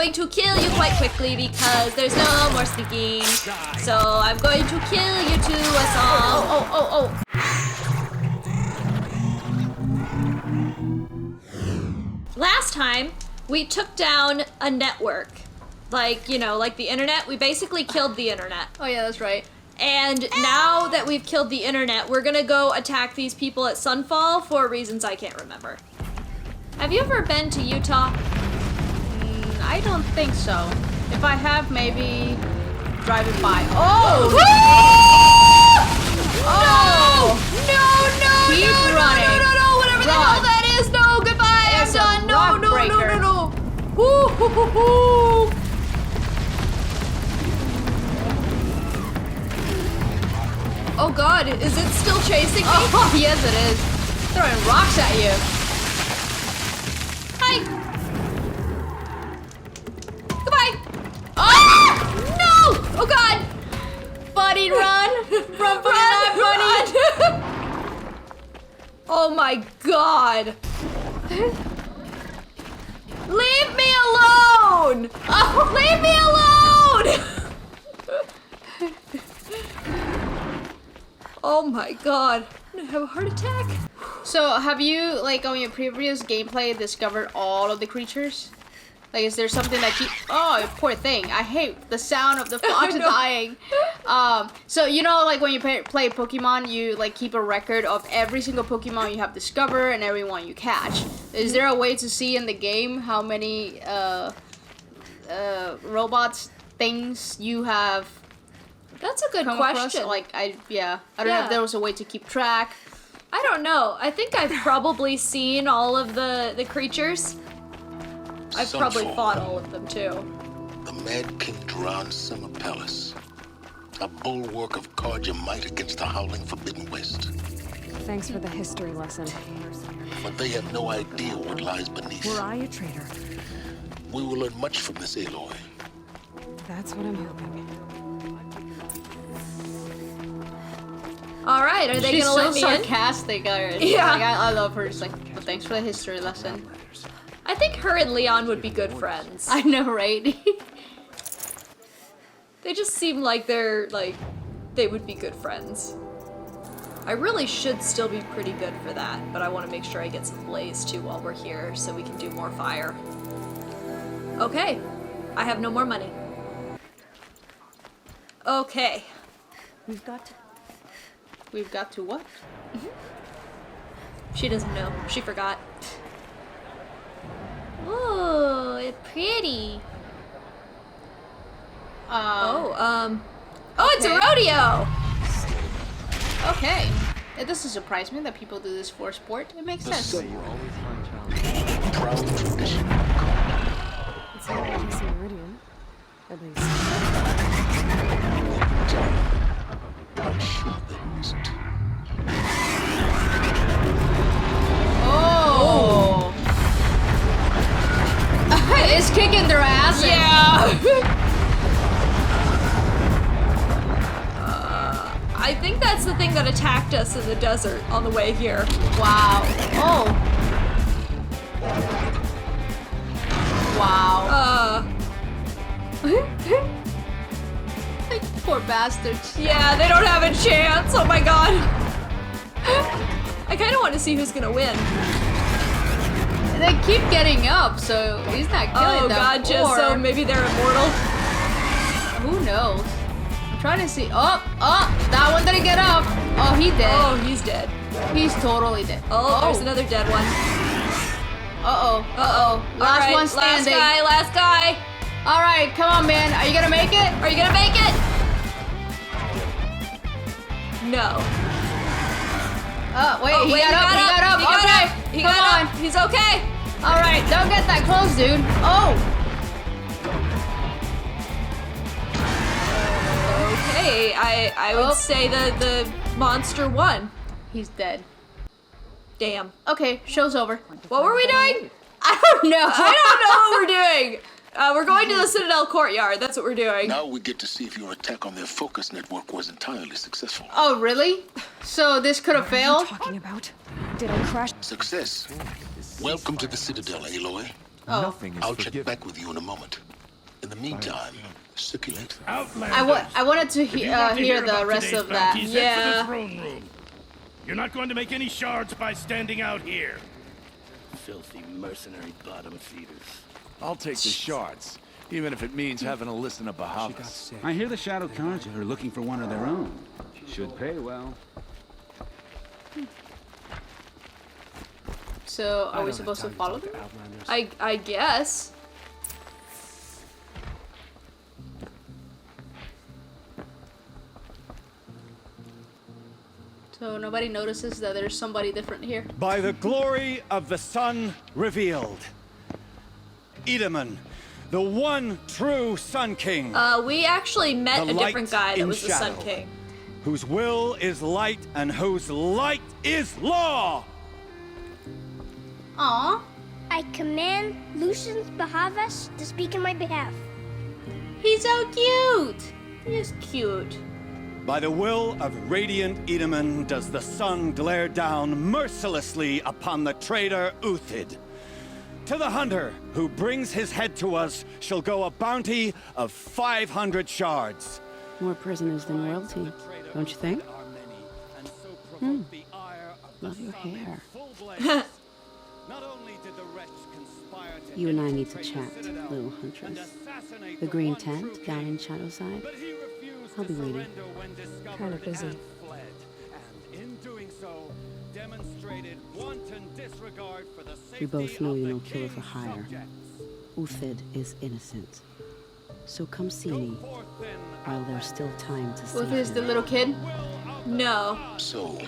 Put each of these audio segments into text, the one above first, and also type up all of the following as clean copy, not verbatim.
going to kill you quite quickly because there's no more sneaking. So I'm going to kill you to us all. Oh. Last time, we took down a network. Like, you know, like the internet. We basically killed the internet. Oh yeah, that's right. And now that we've killed the internet, we're gonna go attack these people at Sunfall for reasons I can't remember. Have you ever been to Utah? I don't think so. If I have, maybe driving by. Oh! Oh! No! Keep running. No! Whatever the hell that is! No! Goodbye! It's I'm done! No! Woo! Oh god, is it still chasing me? Oh, yes it is. Throwing rocks at you. Hi! Goodbye! Ah! No! Oh god! Buddy, run! Run, Run! Oh my god! Leave me alone! Oh, leave me alone! Oh my god. I'm gonna have a heart attack. So, have you, like, on your previous gameplay, discovered all of the creatures? Like, is there something that oh, poor thing. I hate the sound of the fox dying. So, you know, like, when you play Pokemon, you, like, keep a record of every single Pokemon you have discovered and every one you catch. Is there a way to see in the game how many, robots, things you have That's a good come question. across? Like, I don't know if there was a way to keep track. I don't know. I think I've probably seen all of the creatures. I've probably fought all of them too. The Mad King Duran's summer palace. A bulwark of Carja might against the howling Forbidden West. Thanks for the history lesson. But they have no idea what lies beneath. Were I a traitor? We will learn much from this, Aloy. That's what I'm hoping. All right, are they She's gonna let me so in? sarcastic already. Yeah. Like, I love her. Just like, well, thanks for the history lesson. I think her and Leon would be good friends. I know, right? They just seem like they would be good friends. I really should still be pretty good for that, but I want to make sure I get some blaze too while we're here so we can do more fire. Okay, I have no more money. Okay. We've got to what? She doesn't know. She forgot. Ooh, it's pretty. Oh, it's a rodeo! Okay. It doesn't surprise me that people do this for sport. It makes sense. Proud tradition. It's not a decent meridian, at least. I'm sure there isn't. Oh! It's kicking their asses. Yeah! I think that's the thing that attacked us in the desert on the way here. Wow. Oh. Wow. Poor bastards. Yeah, they don't have a chance. Oh my god. I kind of want to see who's gonna win. They keep getting up, so he's not killing them. Oh, gotcha. Or, So maybe they're immortal. who knows? I'm trying to see. Oh, that one didn't get up. Oh, he did. Oh, he's dead. He's totally dead. Oh, there's another dead one. Uh-oh. Last Alright, one standing. Last guy. All right, come on, man. Are you gonna make it? Are you gonna make it? No. Wait, Oh, he wait, got up. He got up. He's okay. All right, don't get that close, dude. Oh. Okay, I would say the monster won. He's dead. Damn. Okay, show's over. What were we doing? I don't know. I don't know what we're doing. We're going to the Citadel courtyard. That's what we're doing. Now we get to see if your attack on their focus network was entirely successful. Oh, really? So this could have What are you failed? talking about? Did I crash? Success. Welcome to the Citadel, Aloy. Oh. Nothing is I'll check forgiven. back with you in a moment. In the meantime, succulent. Outlander. I wanted to If you want to hear the about rest today's of that. bounties, head for Yeah. the throne room. You're not going to make any shards by standing out here. Filthy mercenary bottom feeders. I'll take the shards, even if it means having to listen to Bahavas. I hear the Shadow Carja are looking for one of their own. Should pay well. So, are we supposed to follow them? I guess. So nobody notices that there's somebody different here. By the glory of the sun revealed, Edaman, the one true Sun King, We actually met The a different light guy that in was the Sun shadow. King. whose will is light and whose light is law. Aw, I command Lucius Bahavas to speak in my behalf. he's so cute. He's cute. By the will of radiant Edaman does the sun glare down mercilessly upon the traitor Uthid. To the hunter who brings his head to us shall go a bounty of 500 shards. More prisoners than royalty, don't you think? Love your hair. You and I need to chat, little huntress. The green tent down in Shadowside. I'll be waiting. Kinda busy. We both know you're no killer for hire. Uthid is innocent. So come see me while there's still time to save With his the him. little kid. No. So,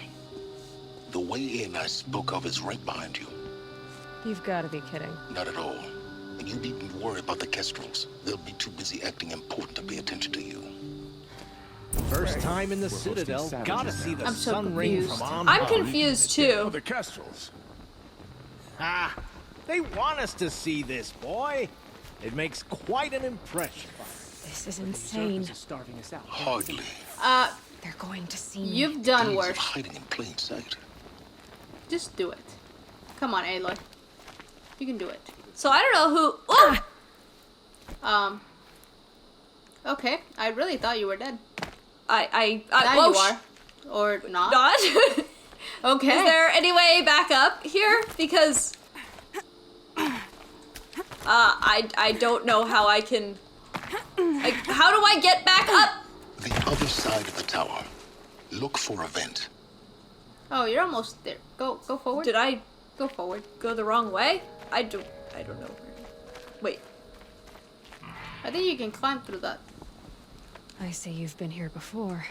the way in I spoke of is right behind you. You've got to be kidding. Not at all. And you needn't worry about the Kestrels. They'll be too busy acting important to pay attention to you. First time in the Citadel, gotta see the I'm so sun ring confused. from on I'm high. confused Oh, too. the Kestrels. Ah, they want us to see this, boy. It makes quite an impression. This is insane. Hardly. They're going to see me. You've done Days of worse. hiding in plain sight. Just do it. Come on, Aloy. You can do it. So I don't know who. Oh! Okay, I really thought you were dead. I Now whoa, you are. Or not. Not. Okay. Is there any way back up here? Because I don't know how I can. Like, how do I get back up? The other side of the tower. Look for a vent. Oh, you're almost there. Go forward. Did I Go forward. go the wrong way? I don't know. Wait. I think you can climb through that. I say you've been here before.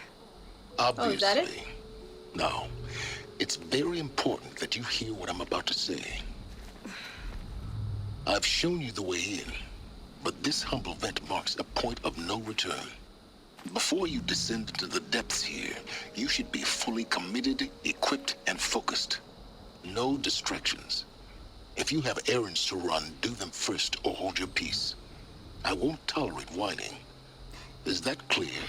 Obviously. is that it? Now, it's very important that you hear what I'm about to say. I've shown you the way in, but this humble vent marks a point of no return. Before you descend into the depths here, you should be fully committed, equipped, and focused. No distractions. If you have errands to run, do them first or hold your peace. I won't tolerate whining. Is that clear?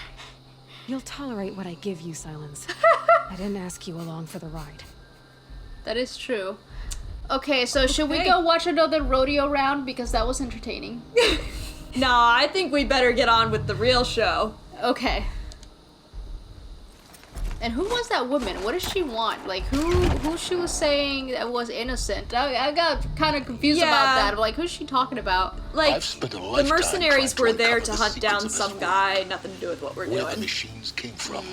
You'll tolerate what I give you, Silence. I didn't ask you along for the ride. That is true. Okay, so should we Okay. go watch another rodeo round? Because that was entertaining. Nah, I think we better get on with the real show. Okay. And who was that woman? What does she want? Like, who she was saying that was innocent? I got kind of confused Yeah. about that. Like, who's she talking about? Like, I've spent a the lifetime mercenaries trying were to there uncover to the hunt secrets down of this some world. guy, nothing to do with what we're Where the doing. machines came from.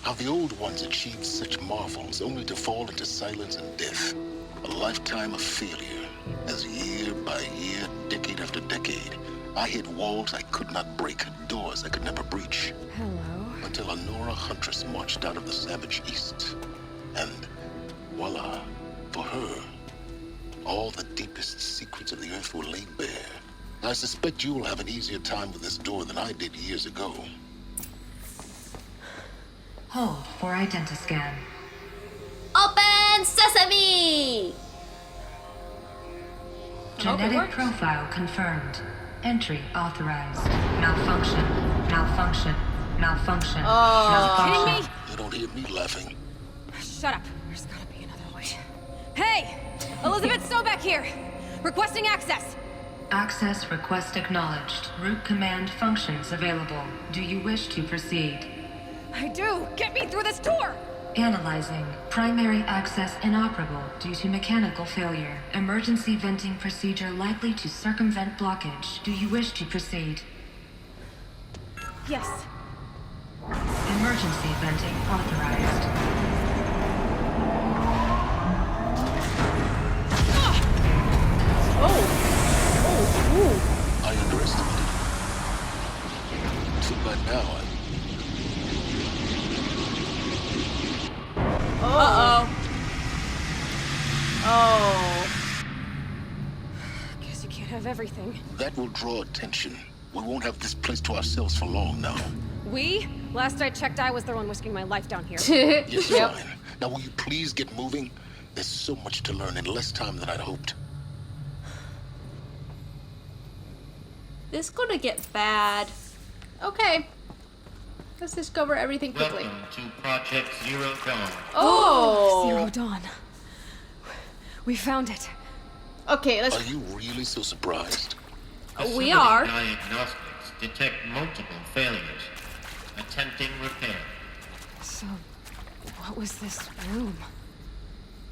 How the old ones achieved such marvels only to fall into silence and death. A lifetime of failure. As year by year, decade after decade, I hit walls I could not break, doors I could never breach. Hello. Until a Nora huntress marched out of the savage east. And voila, for her, all the deepest secrets of the earth were laid bare. I suspect you'll have an easier time with this door than I did years ago. Hold for identiscan. Open sesame! Genetic profile confirmed. Entry authorized. Malfunction. Malfunction. Malfunction. Malfunction. You don't hear me laughing. Shut up. There's gotta be another way. Hey! Elisabet Sobeck here! Requesting access! Access request acknowledged. Root command functions available. Do you wish to proceed? I do! Get me through this tour! Analyzing. Primary access inoperable due to mechanical failure. Emergency venting procedure likely to circumvent blockage. Do you wish to proceed? Yes. Emergency venting authorized. I underestimated. Too bad now. Uh-oh. Oh. Guess you can't have everything. That will draw attention. We won't have this place to ourselves for long now. We? Last I checked, I was the one risking my life down here. Yes, fine. Now will you please get moving? There's so much to learn in less time than I'd hoped. This is gonna get bad. Okay. Let's discover everything quickly. Welcome to Project Zero Dawn. Oh! Zero Dawn. We found it. Okay, let's... Are you really so surprised? We are. Diagnostics detect multiple failures. Attempting repair. So, what was this room?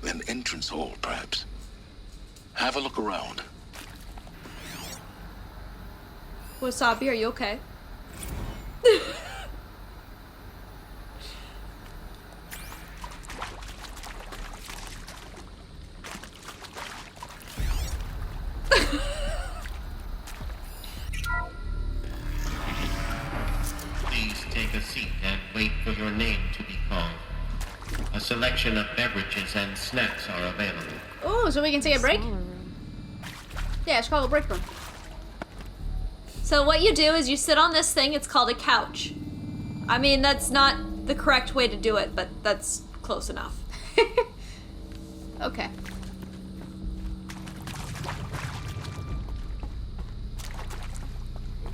An entrance hall, perhaps. Have a look around. Wasabi, are you okay? Please take a seat and wait for your name to be called. A selection of beverages and snacks are available. Oh, so we can take a break? Yeah, it's called a break room. So what you do is you sit on this thing, it's called a couch. I mean, that's not the correct way to do it, but that's close enough. Okay.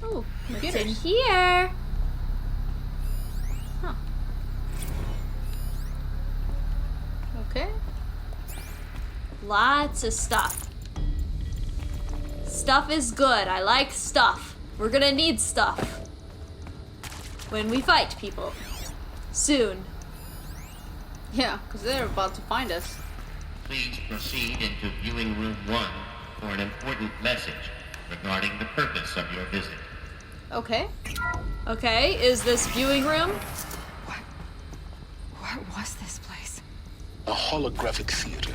Oh, What's in computers. here? Huh. Okay. Lots of stuff. Stuff is good. I like stuff. We're gonna need stuff when we fight people. Soon. Yeah, because they're about to find us. Please proceed into viewing room 1 for an important message regarding the purpose of your visit. Okay. Okay, is this viewing room? What was this place? A holographic theater.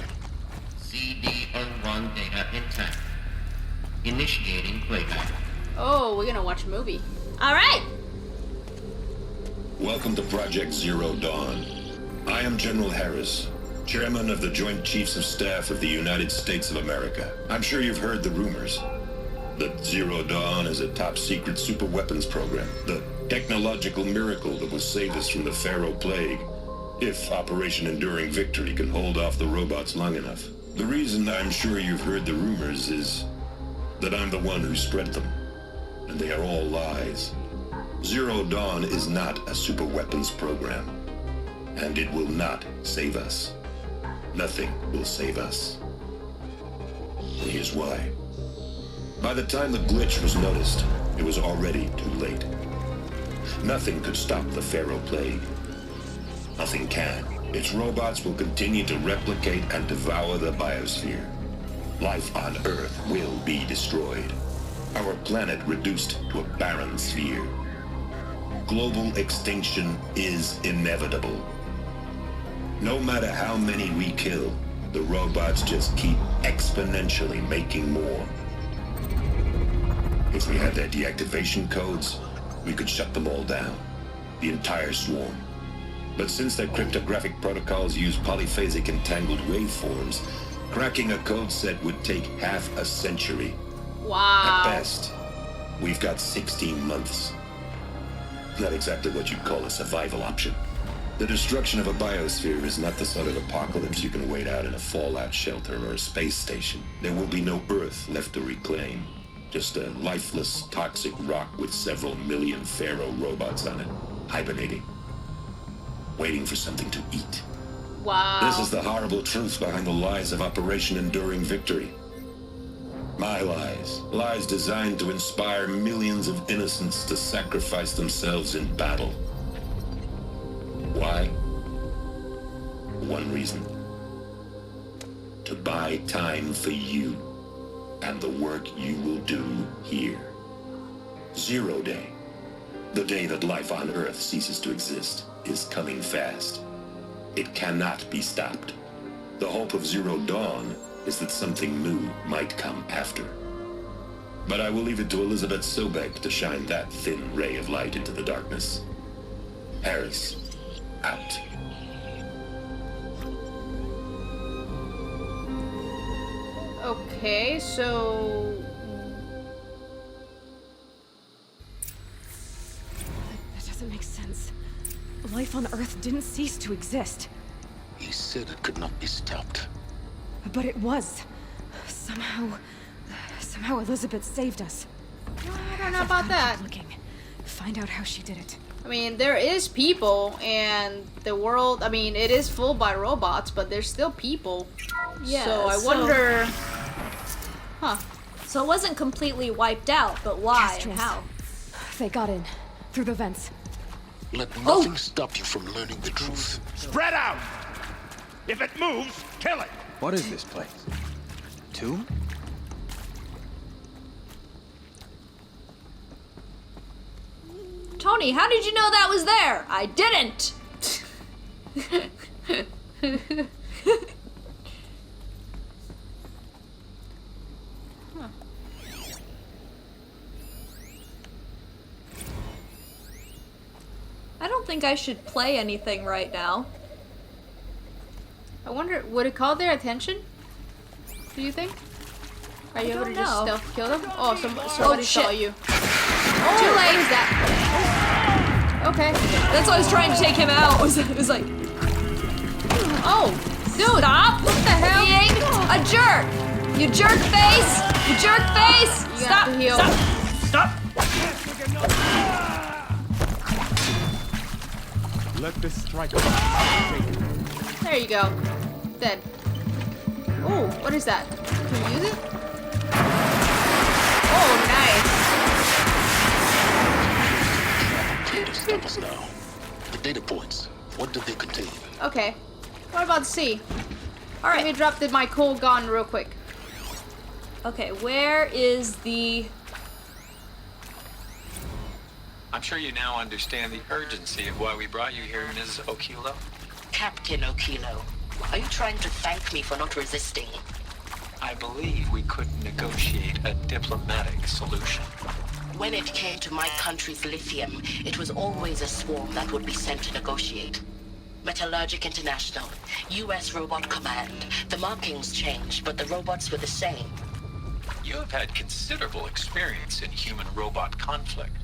CD01 data intact. Initiating playback. Oh, we're gonna watch a movie. All right. Welcome to Project Zero Dawn. I am General Harris, Chairman of the Joint Chiefs of Staff of the United States of America. I'm sure you've heard the rumors that Zero Dawn is a top-secret super-weapons program, the technological miracle that will save us from the Pharaoh Plague, if Operation Enduring Victory can hold off the robots long enough. The reason I'm sure you've heard the rumors is that I'm the one who spread them, and they are all lies. Zero Dawn is not a super-weapons program, and it will not save us. Nothing will save us. And here's why. By the time the glitch was noticed, it was already too late. Nothing could stop the Pharaoh Plague. Nothing can. Its robots will continue to replicate and devour the biosphere. Life on Earth will be destroyed. Our planet reduced to a barren sphere. Global extinction is inevitable. No matter how many we kill, the robots just keep exponentially making more. If we had their deactivation codes, we could shut them all down, the entire swarm. But since their cryptographic protocols use polyphasic entangled waveforms, cracking a code set would take half a century. Wow. At best, we've got 16 months. Not exactly what you'd call a survival option. The destruction of a biosphere is not the sort of apocalypse you can wait out in a fallout shelter or a space station. There will be no Earth left to reclaim. Just a lifeless, toxic rock with several million Pharaoh robots on it, hibernating, waiting for something to eat. Wow. This is the horrible truth behind the lies of Operation Enduring Victory. My lies. Lies designed to inspire millions of innocents to sacrifice themselves in battle. Why? One reason. To buy time for you and the work you will do here. 0 Day. The day that life on Earth ceases to exist is coming fast. It cannot be stopped. The hope of Zero Dawn is that something new might come after. But I will leave it to Elisabet Sobeck to shine that thin ray of light into the darkness. Harris, out. Okay, so... That doesn't make sense. Life on Earth didn't cease to exist. He said it could not be stopped. But it was. Somehow Elisabet saved us. I don't know about that. Looking. Find out how she did it. I mean, there is people, and the world, I mean, it is full by robots, but there's still people. Yeah, so I wonder... Huh. So it wasn't completely wiped out, but why and Castros. how? They got in. Through the vents. Let nothing stop you from learning the truth. Spread out! If it moves, kill it! What is this place? Tomb? Tony, how did you know that was there? I didn't! I don't think I should play anything right now. I wonder, would it call their attention? Do you think? Are you able to just stealth kill them? Oh, somebody saw you. Oh, too late. What is that? Okay. That's why I was trying to take him out. It was like... Oh, dude. Stop! What the hell? Being a jerk! You jerk face! You jerk face! You Stop! have to heal. Stop! Let this strike. There you go. Dead. Oh, what is that? Can you use it? Oh, nice. Stop us now. The data points. What did they contain? Okay. What about C? Alright. Let me drop my cool gun real quick. Okay, where is the... I'm sure you now understand the urgency of why we brought you here, Ms. Okilo. Captain Okilo, are you trying to thank me for not resisting? I believe we couldn't negotiate a diplomatic solution. When it came to my country's lithium, it was always a swarm that would be sent to negotiate. Metallurgic International, U.S. Robot Command. The markings changed, but the robots were the same. You have had considerable experience in human-robot conflict.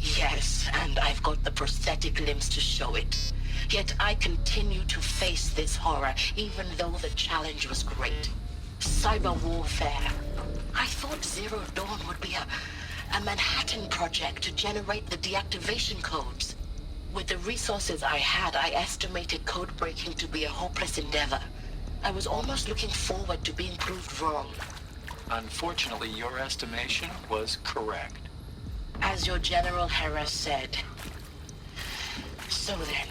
Yes, and I've got the prosthetic limbs to show it. Yet I continue to face this horror, even though the challenge was great. Cyber warfare. I thought Zero Dawn would be a Manhattan project to generate the deactivation codes. With the resources I had, I estimated code breaking to be a hopeless endeavor. I was almost looking forward to being proved wrong. Unfortunately, your estimation was correct. As your General Harris said. So then,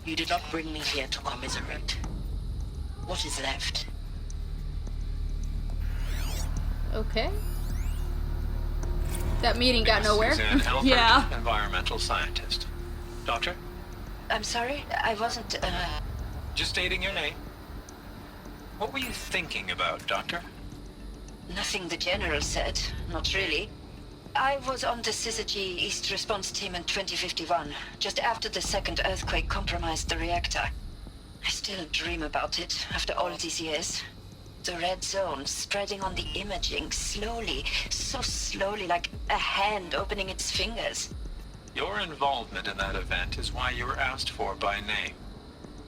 you did not bring me here to commiserate. What is left? Okay. That meeting got nowhere. Suzanne Elbert, Yeah. environmental scientist. Doctor? I'm sorry, I wasn't, Just stating your name. What were you thinking about, Doctor? Nothing the General said. Not really. I was on the Syzygy East Response Team in 2051, just after the second earthquake compromised the reactor. I still dream about it, after all these years. The red zone spreading on the imaging, slowly, so slowly, like a hand opening its fingers. Your involvement in that event is why you were asked for by name.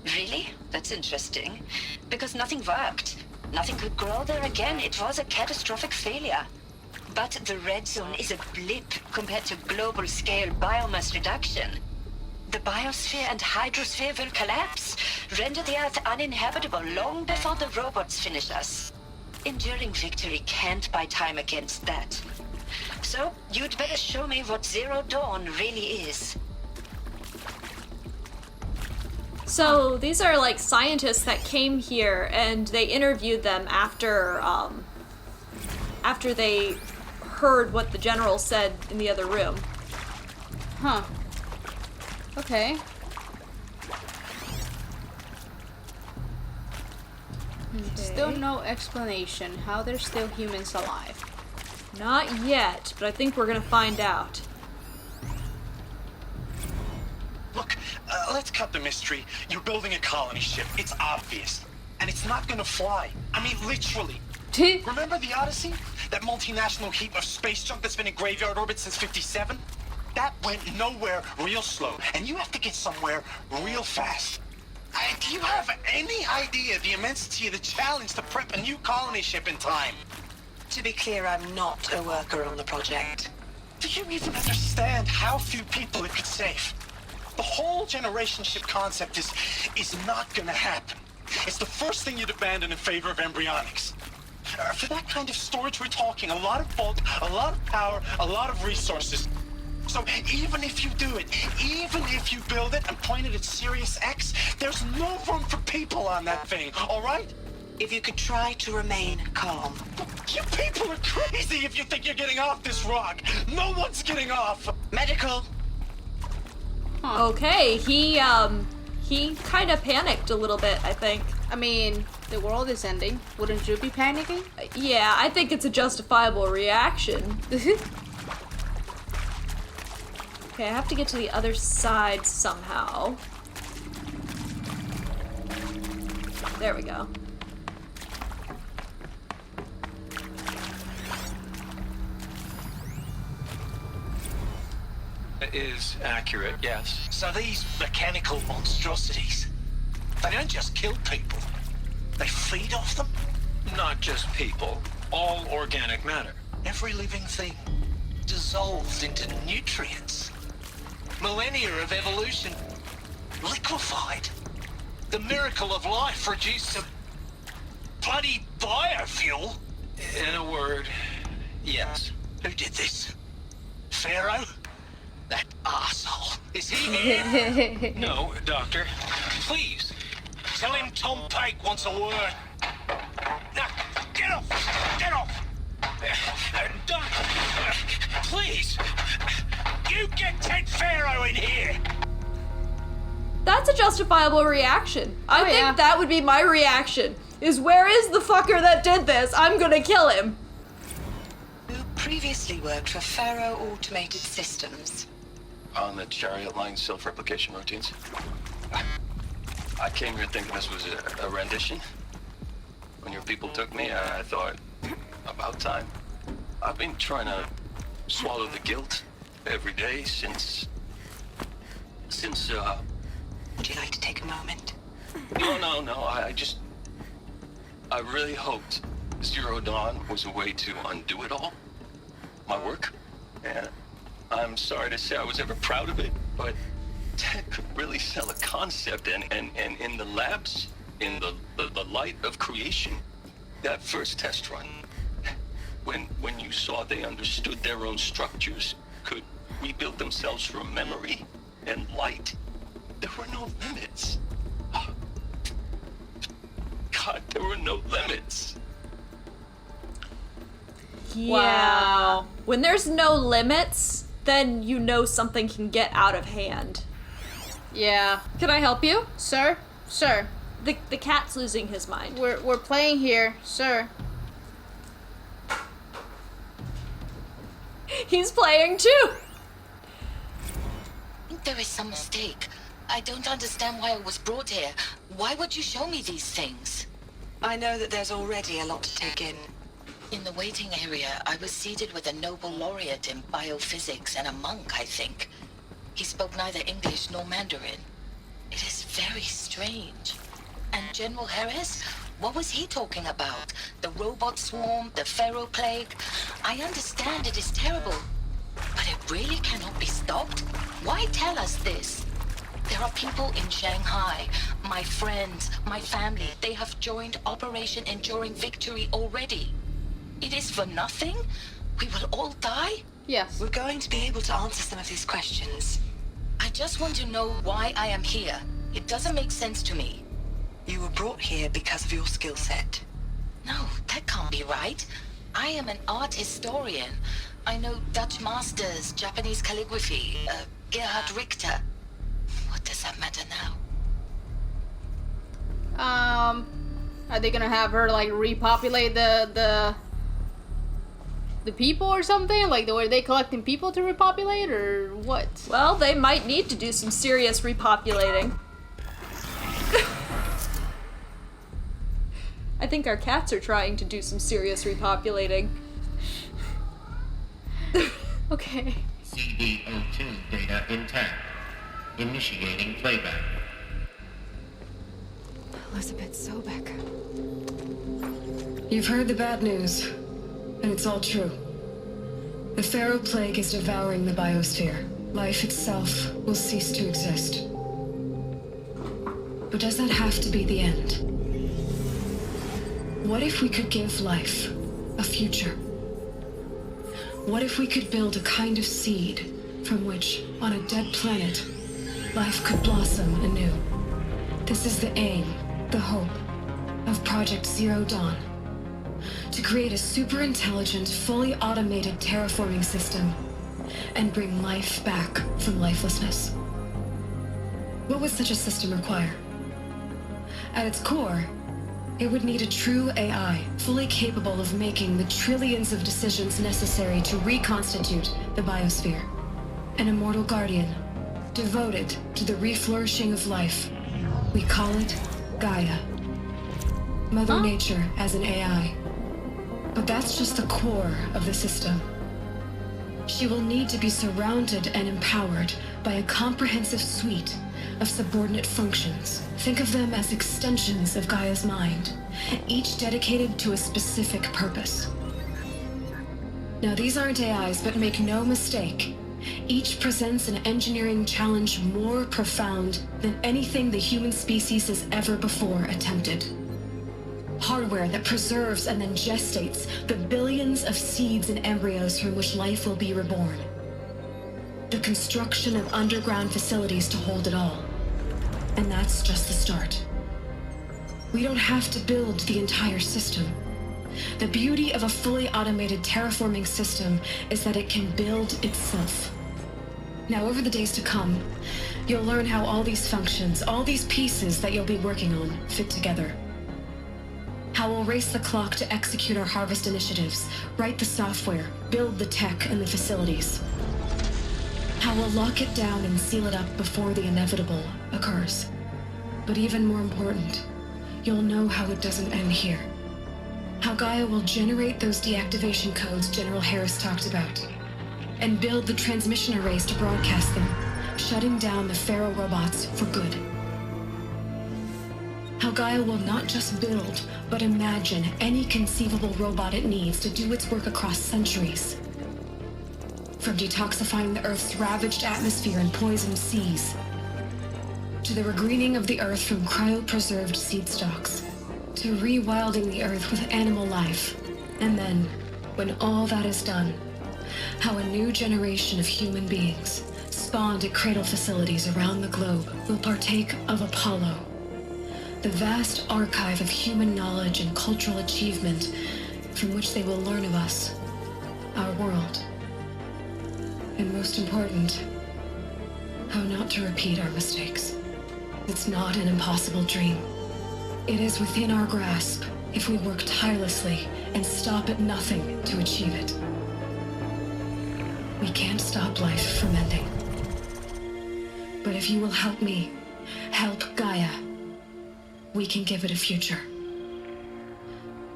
Really? That's interesting. Because nothing worked. Nothing could grow there again. It was a catastrophic failure. But the red zone is a blip compared to global-scale biomass reduction. The biosphere and hydrosphere will collapse, render the Earth uninhabitable long before the robots finish us. Enduring victory can't buy time against that. So, you'd better show me what Zero Dawn really is. So these are like scientists that came here, and they interviewed them after they heard what the general said in the other room. Huh. Okay. Still no explanation how they're still humans alive. Not yet, but I think we're gonna find out. Look, let's cut the mystery. You're building a colony ship. It's obvious. And it's not gonna fly. I mean, literally. Remember the Odyssey? That multinational heap of space junk that's been in graveyard orbit since 57? That went nowhere real slow. And you have to get somewhere real fast. Do you have any idea the immensity of the challenge to prep a new colony ship in time? To be clear, I'm not a worker on the project. Do you even understand how few people it could save? The whole generation ship concept is not gonna happen. It's the first thing you'd abandon in favor of embryonics. For that kind of storage, we're talking a lot of bulk, a lot of power, a lot of resources. So even if you do it, even if you build it and point it at Sirius X, there's no room for people on that thing, all right? If you could try to remain calm. You people are crazy if you think you're getting off this rock. No one's getting off. Medical. Okay, he kind of panicked a little bit, I think. I mean, the world is ending. Wouldn't you be panicking? Yeah, I think it's a justifiable reaction. Okay, I have to get to the other side somehow. There we go. Is accurate, yes. So these mechanical monstrosities, they don't just kill people. They feed off them? Not just people. All organic matter. Every living thing dissolved into nutrients. Millennia of evolution liquefied. The miracle of life reduced to bloody biofuel. In a word, yes. Who did this? Pharaoh? That arsehole. Is he here? No, Doctor. Please, tell him Tom Pike wants a word. Now, get off! Get off! Doctor, please! You get Ted Pharaoh in here! That's a justifiable reaction. I think that would be my reaction. Is where is the fucker that did this? I'm gonna kill him. Who previously worked for Pharaoh Automated Systems. On the chariot line self-replication routines. I came here thinking this was a rendition. When your people took me, I thought, about time. I've been trying to swallow the guilt every day since Would you like to take a moment? No, I really hoped Zero Dawn was a way to undo it all. My work. And I'm sorry to say I was ever proud of it, but Ted could really sell a concept, and in the labs, in the light of creation, that first test run, when you saw they understood their own structures, could rebuild themselves from memory and light, there were no limits. God, there were no limits. Yeah. Wow. When there's no limits, then you know something can get out of hand. Yeah. Can I help you? Sir? Sir. The cat's losing his mind. We're playing here, sir. He's playing too! There is some mistake. I don't understand why I was brought here. Why would you show me these things? I know that there's already a lot to take in. In the waiting area, I was seated with a Nobel laureate in biophysics and a monk, I think. He spoke neither English nor Mandarin. It is very strange. And General Harris? What was he talking about? The robot swarm, the Pharaoh plague? I understand it is terrible, but it really cannot be stopped? Why tell us this? There are people in Shanghai, My friends, my family, they have joined Operation Enduring Victory already. It is for nothing? We will all die? Yes. We're going to be able to answer some of these questions. I just want to know why I am here. It doesn't make sense to me. You were brought here because of your skill set. No, that can't be right. I am an art historian. I know Dutch masters, Japanese calligraphy, Gerhard Richter. What does that matter now? Are they gonna have her like repopulate the people or something? Like, were they collecting people to repopulate or what? Well, they might need to do some serious repopulating. I think our cats are trying to do some serious repopulating. Okay. CD02 data intact. Initiating playback. Elisabet Sobeck. You've heard the bad news, and it's all true. The Pharaoh Plague is devouring the biosphere. Life itself will cease to exist. But does that have to be the end? What if we could give life a future? What if we could build a kind of seed from which, on a dead planet, life could blossom anew? This is the aim, the hope, of Project Zero Dawn. To create a super-intelligent, fully automated terraforming system and bring life back from lifelessness. What would such a system require? At its core, it would need a true AI, fully capable of making the trillions of decisions necessary to reconstitute the biosphere. An immortal guardian, devoted to the reflourishing of life. We call it Gaia. Mother Nature as an AI. But that's just the core of the system. She will need to be surrounded and empowered by a comprehensive suite of subordinate functions. Think of them as extensions of Gaia's mind, each dedicated to a specific purpose. Now, these aren't AIs, but make no mistake, each presents an engineering challenge more profound than anything the human species has ever before attempted. Hardware that preserves and then gestates the billions of seeds and embryos from which life will be reborn. The construction of underground facilities to hold it all. And that's just the start. We don't have to build the entire system. The beauty of a fully automated terraforming system is that it can build itself. Now, over the days to come, you'll learn how all these functions, all these pieces that you'll be working on, fit together. How we'll race the clock to execute our harvest initiatives, write the software, build the tech and the facilities. How we'll lock it down and seal it up before the inevitable occurs. But even more important, you'll know how it doesn't end here. How Gaia will generate those deactivation codes General Harris talked about, and build the transmission arrays to broadcast them, shutting down the Pharaoh robots for good. How Gaia will not just build, but imagine any conceivable robot it needs to do its work across centuries. From detoxifying the Earth's ravaged atmosphere and poisoned seas, to the regreening of the Earth from cryopreserved seed stalks, to rewilding the Earth with animal life. And then, when all that is done, how a new generation of human beings, spawned at cradle facilities around the globe, will partake of Apollo, the vast archive of human knowledge and cultural achievement from which they will learn of us, our world. And most important, how not to repeat our mistakes. It's not an impossible dream. It is within our grasp if we work tirelessly and stop at nothing to achieve it. We can't stop life from ending. But if you will help me, help Gaia, we can give it a future.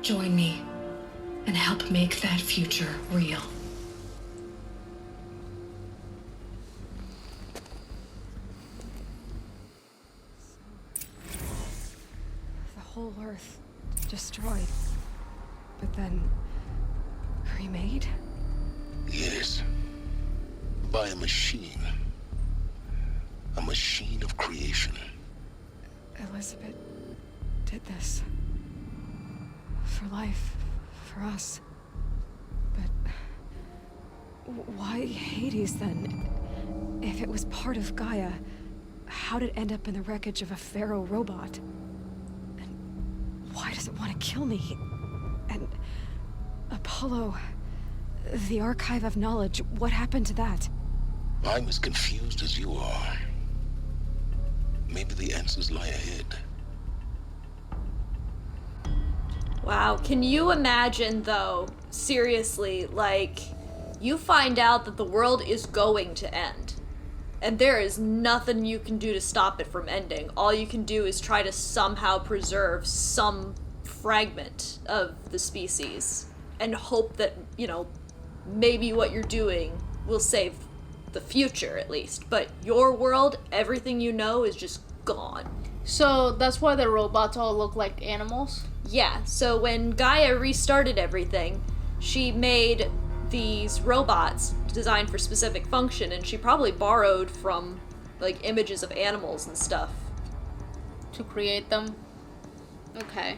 Join me and help make that future real. The whole Earth destroyed, but then remade? Yes. By a machine. A machine of creation. Elisabet did this. For life. For us. But... why Hades, then? If it was part of Gaia, how did it end up in the wreckage of a pharaoh robot? And why does it want to kill me? And... Apollo... the Archive of Knowledge, what happened to that? I'm as confused as you are. Maybe the answers lie ahead. Wow, can you imagine, though, seriously, like, you find out that the world is going to end, and there is nothing you can do to stop it from ending. All you can do is try to somehow preserve some fragment of the species, and hope that, you know, maybe what you're doing will save the future, at least. But your world, everything you know, is just gone. So that's why the robots all look like animals? Yeah, so when Gaia restarted everything, she made these robots designed for specific function, and she probably borrowed from, like, images of animals and stuff. To create them? Okay.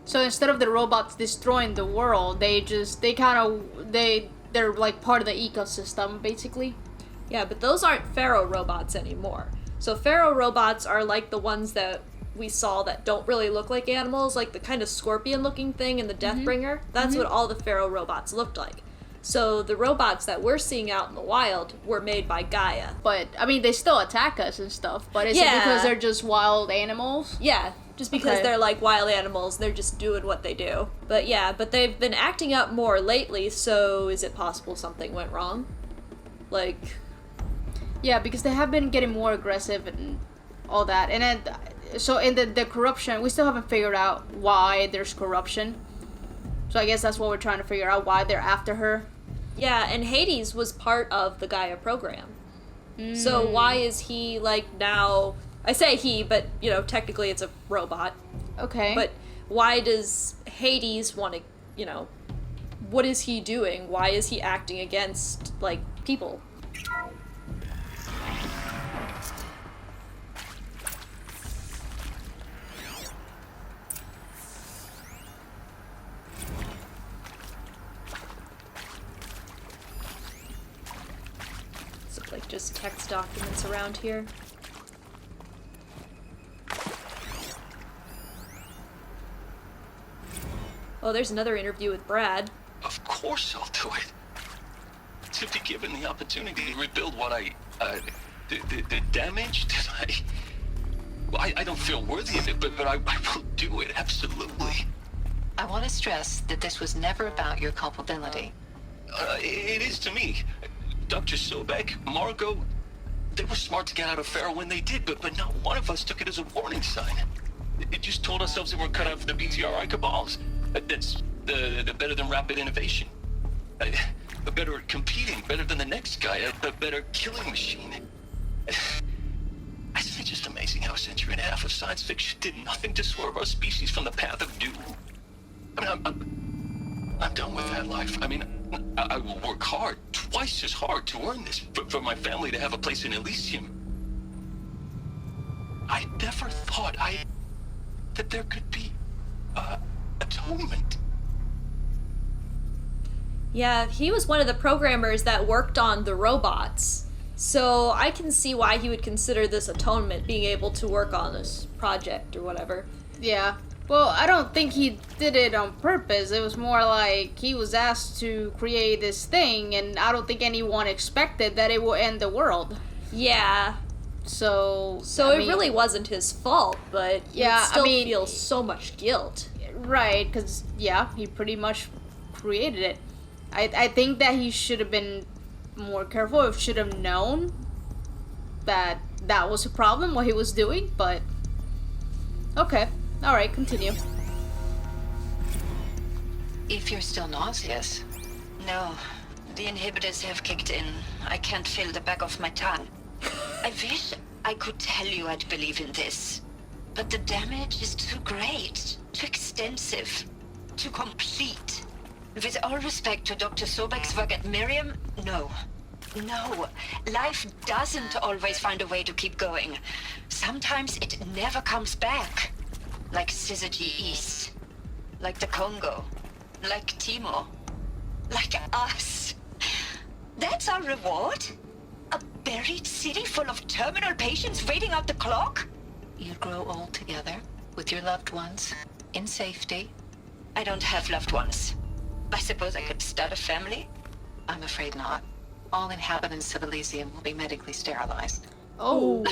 So instead of the robots destroying the world, they're like part of the ecosystem, basically? Yeah, but those aren't pharaoh robots anymore. So pharaoh robots are like the ones that we saw that don't really look like animals, like the kind of scorpion-looking thing in the Deathbringer. That's what all the pharaoh robots looked like. So the robots that we're seeing out in the wild were made by Gaia. But, I mean, they still attack us and stuff, but is it because they're just wild animals? Yeah, just because they're like wild animals, they're just doing what they do. But yeah, but they've been acting up more lately, so is it possible something went wrong? Like... Yeah, because they have been getting more aggressive and all that. And then, so in the corruption, we still haven't figured out why there's corruption. So I guess that's what we're trying to figure out, why they're after her. Yeah, and Hades was part of the Gaia program. So why is he, like, now... I say he, but, you know, technically it's a robot. Okay. But why does Hades want to, you know... What is he doing? Why is he acting against, like, people? Like just text documents around here. Oh, there's another interview with Brad. Of course I'll do it. To be given the opportunity to rebuild what the damage that I don't feel worthy of it, but I will do it, absolutely. I want to stress that this was never about your culpability. It is to me. Dr. Sobeck, Margot, they were smart to get out of Pharaoh when they did, but not one of us took it as a warning sign. It just told ourselves that we're cut out for the BTRI cabals. That's the better than rapid innovation. Better at competing, better than the next guy, a better killing machine. It's just amazing how a century and a half of science fiction did nothing to swerve our species from the path of doom. I mean, I'm done with that life. I mean, I will work hard, twice as hard, to earn this, for my family to have a place in Elysium. I never thought that there could be atonement. Yeah, he was one of the programmers that worked on the robots. So I can see why he would consider this atonement, being able to work on this project or whatever. Yeah. Well, I don't think he did it on purpose. It was more like he was asked to create this thing, and I don't think anyone expected that it would end the world. Yeah. So I mean, really wasn't his fault, but yeah, he still feels so much guilt. Right, because, yeah, he pretty much created it. I think that he should have been more careful, or should have known that that was a problem, what he was doing, but... Okay. Alright, continue. If you're still nauseous. No, the inhibitors have kicked in. I can't feel the back of my tongue. I wish I could tell you I'd believe in this. But the damage is too great, too extensive, too complete. With all respect to Dr. Sobeck's work at Miriam, no. No, life doesn't always find a way to keep going. Sometimes it never comes back. Like Syzygy East. Like the Congo. Like Timo. Like us. That's our reward? A buried city full of terminal patients waiting out the clock? You'd grow old together, with your loved ones, in safety. I don't have loved ones. I suppose I could start a family? I'm afraid not. All inhabitants of Elysium will be medically sterilized. Oh.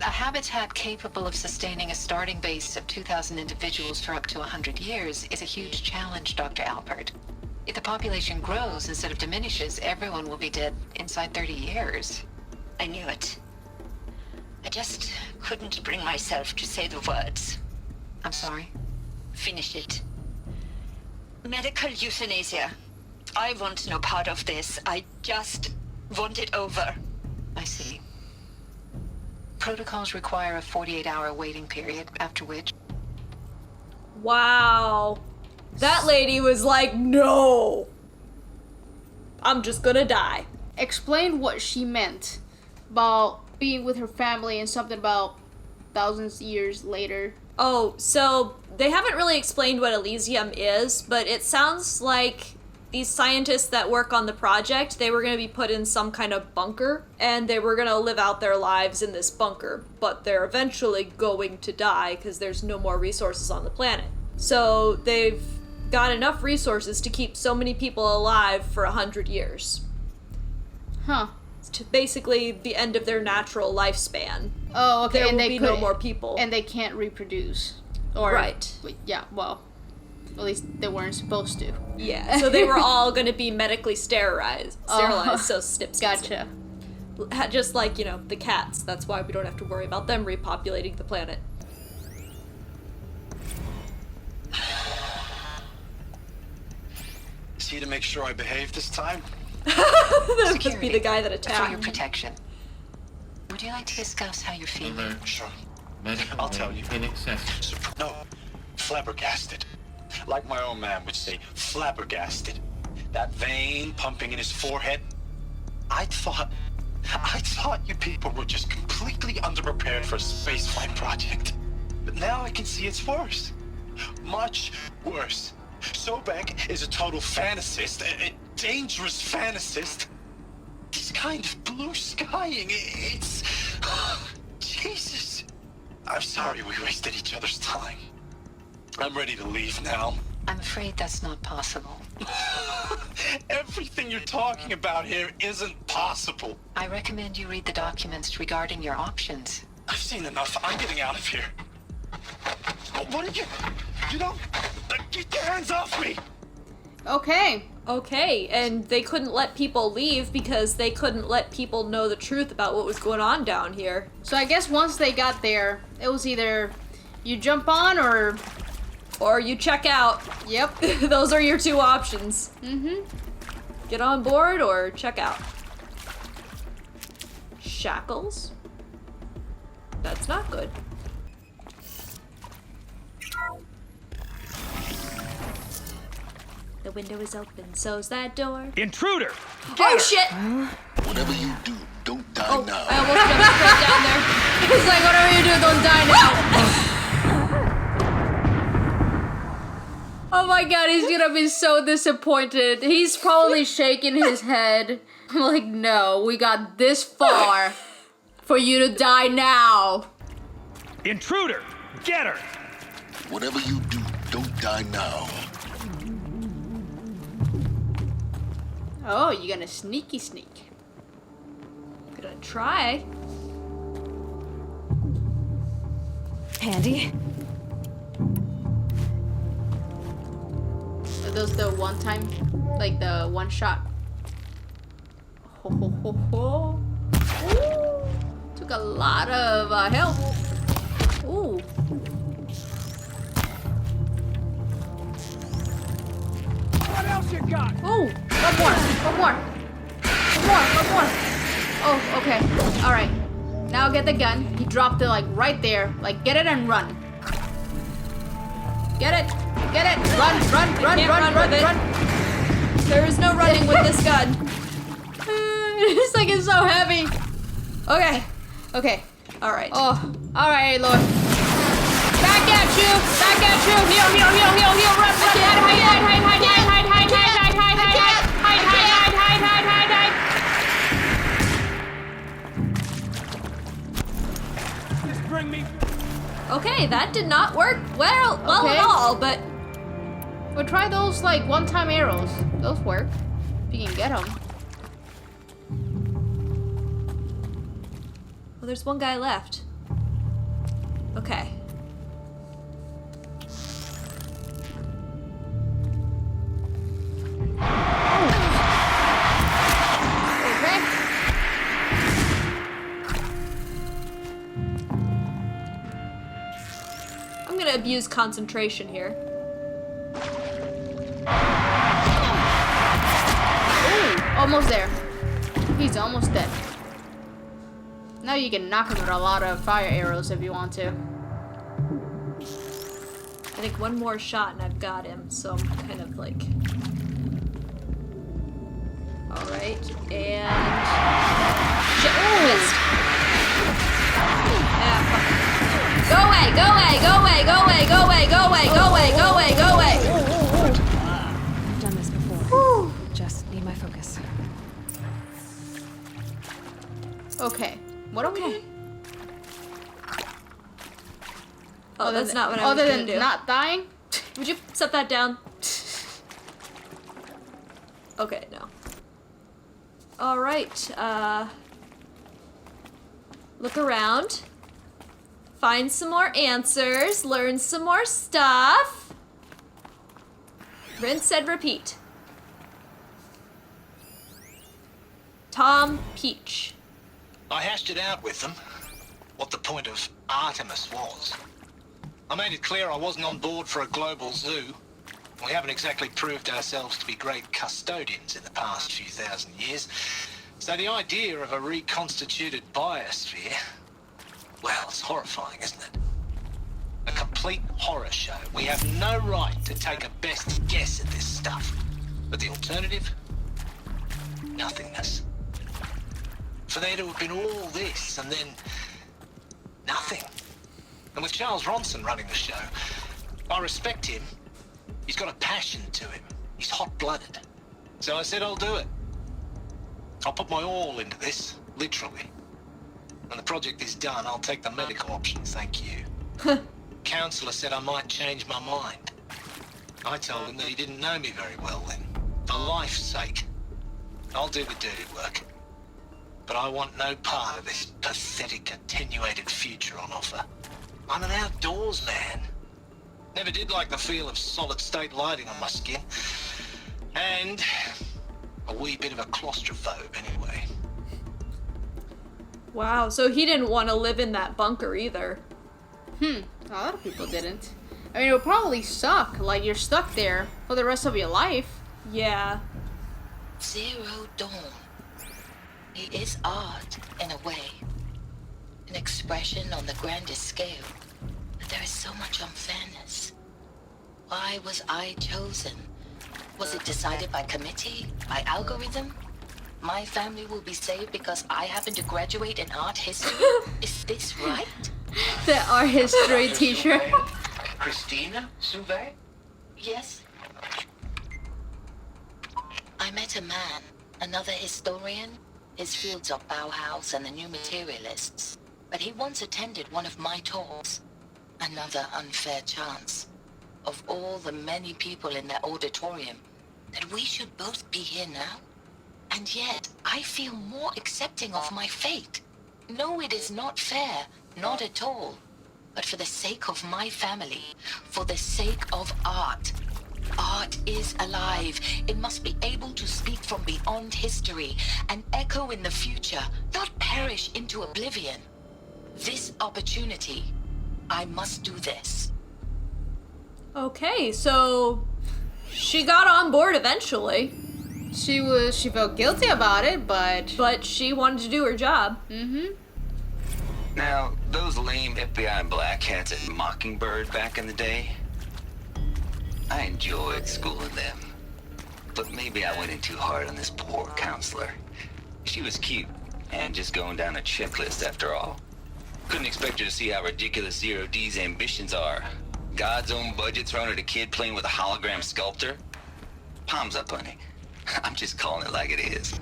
A habitat capable of sustaining a starting base of 2,000 individuals for up to 100 years is a huge challenge, Dr. Alpert. If the population grows instead of diminishes, everyone will be dead inside 30 years. I knew it. I just couldn't bring myself to say the words. I'm sorry. Finish it. Medical euthanasia. I want no part of this. I just want it over. I see. Protocols require a 48-hour waiting period, after which... Wow. That lady was like, no. I'm just gonna die. Explain what she meant about being with her family and something about thousands of years later. Oh, so they haven't really explained what Elysium is, but it sounds like these scientists that work on the project, they were going to be put in some kind of bunker, and they were going to live out their lives in this bunker, but they're eventually going to die because there's no more resources on the planet. So they've got enough resources to keep so many people alive for 100 years. Huh. To basically the end of their natural lifespan. Oh, okay. There and will they be could, no more people. And they can't reproduce. Or, right. Yeah, well, at least they weren't supposed to. Yeah, so they were all going to be medically sterilized, so snips. Gotcha. Just like, the cats. That's why we don't have to worry about them repopulating the planet. Is he to make sure I behave this time? That must be the guy that attacked. For your protection. Would you like to discuss how you're feeling? Sure. Medical I'll tell you. Inaccessible. No, flabbergasted. Like my own man would say, flabbergasted. That vein pumping in his forehead. I thought you people were just completely underprepared for a spaceflight project. But now I can see it's worse. Much worse. Sobeck is a total fantasist, a dangerous fantasist. This kind of blue skying, it's... Jesus. I'm sorry we wasted each other's time. I'm ready to leave now. I'm afraid that's not possible. Everything you're talking about here isn't possible. I recommend you read the documents regarding your options. I've seen enough. I'm getting out of here. What are you... Get your hands off me! Okay, and they couldn't let people leave because they couldn't let people know the truth about what was going on down here. So I guess once they got there, it was either you jump on or you check out. Yep. Those are your two options. Mm-hmm. Get on board or check out. Shackles? That's not good. The window is open, so's that door. Intruder! Oh shit! Whatever you do, don't die now. I almost jumped straight down there. It's like, whatever you do, don't die now. Oh my god, he's gonna be so disappointed. He's probably shaking his head. I'm like, no, we got this far for you to die now. Intruder! Get her! Whatever you do, don't die now. Oh, you're gonna sneaky sneak. Gonna try. Handy. Are those the one time, like the one shot? Ho ho ho ho. Ooh. Took a lot of help. Ooh. What else you got? Ooh. One more. Oh, okay. All right. Now get the gun. He dropped it like right there. Like get it and run. Get it. Run. There is no running with this gun. It's like it's so heavy. Okay. Okay. Alright. Oh. Alright, Lord. Back at you! Back at you! Heal, heal, heal, heal, heal! Run, run! Hide, hide, hide, hide, hide, hide, hide, hide, hide, hide, hide, hide, hide, hide, hide, hide. Just bring me. Okay, that did not work well at all, but... We'll try those, like, one-time arrows. Those work. If you can get them. Well, there's one guy left. Okay. Okay. I'm gonna abuse concentration here. Ooh, almost there. He's almost dead. Now you can knock him with a lot of fire arrows if you want to. I think one more shot and I've got him, so I'm kind of like... Alright, and... Shit, missed. Yeah, fuck. Go away, go away, go away, go away, go away, go away, go away, go away, go away! I've done this before. Just need my focus. Okay. What okay? Oh, that's not what I was gonna gonna do. Not dying? Would you set that down? Okay, no. Alright, look around. Find some more answers. Learn some more stuff. Rinse and repeat. Tom Peach. I hashed it out with them, what the point of Artemis was. I made it clear I wasn't on board for a global zoo. We haven't exactly proved ourselves to be great custodians in the past few thousand years. So the idea of a reconstituted biosphere, well, it's horrifying, isn't it? A complete horror show. We have no right to take a best guess at this stuff. But the alternative? Nothingness. For there to have been all this and then nothing. And with Charles Ronson running the show, I respect him. He's got a passion to him. He's hot-blooded. So I said I'll do it. I'll put my all into this, literally. When the project is done, I'll take the medical option, thank you. Counselor said I might change my mind. I told him that he didn't know me very well then. For life's sake. I'll do the dirty work. But I want no part of this pathetic, attenuated future on offer. I'm an outdoors man. Never did like the feel of solid-state lighting on my skin. And a wee bit of a claustrophobe, anyway. Wow, so he didn't want to live in that bunker either. A lot of people didn't. I mean, it would probably suck. Like, you're stuck there for the rest of your life. Yeah. Zero Dawn. It is art, in a way. An expression on the grandest scale. But there is so much unfairness. Why was I chosen? Was it decided by committee? By algorithm? My family will be saved because I happen to graduate in art history? Is this right? The art history teacher. Christina Sobeck? Yes. I met a man, another historian. His fields are Bauhaus and the New Materialists. But he once attended one of my talks. Another unfair chance. Of all the many people in that auditorium, that we should both be here now. And yet, I feel more accepting of my fate. No, it is not fair. Not at all. But for the sake of my family, for the sake of art. Art is alive. It must be able to speak from beyond history and echo in the future, not perish into oblivion. This opportunity, I must do this. Okay, so she got on board eventually. She felt guilty about it, but she wanted to do her job. Now, those lame FBI black hats at Mockingbird back in the day, I enjoyed schooling them. But maybe I went in too hard on this poor counselor. She was cute, and just going down a checklist after all. Couldn't expect her to see how ridiculous Zero D's ambitions are. God's own budget thrown at a kid playing with a hologram sculptor? Palms up, honey. I'm just calling it like it is.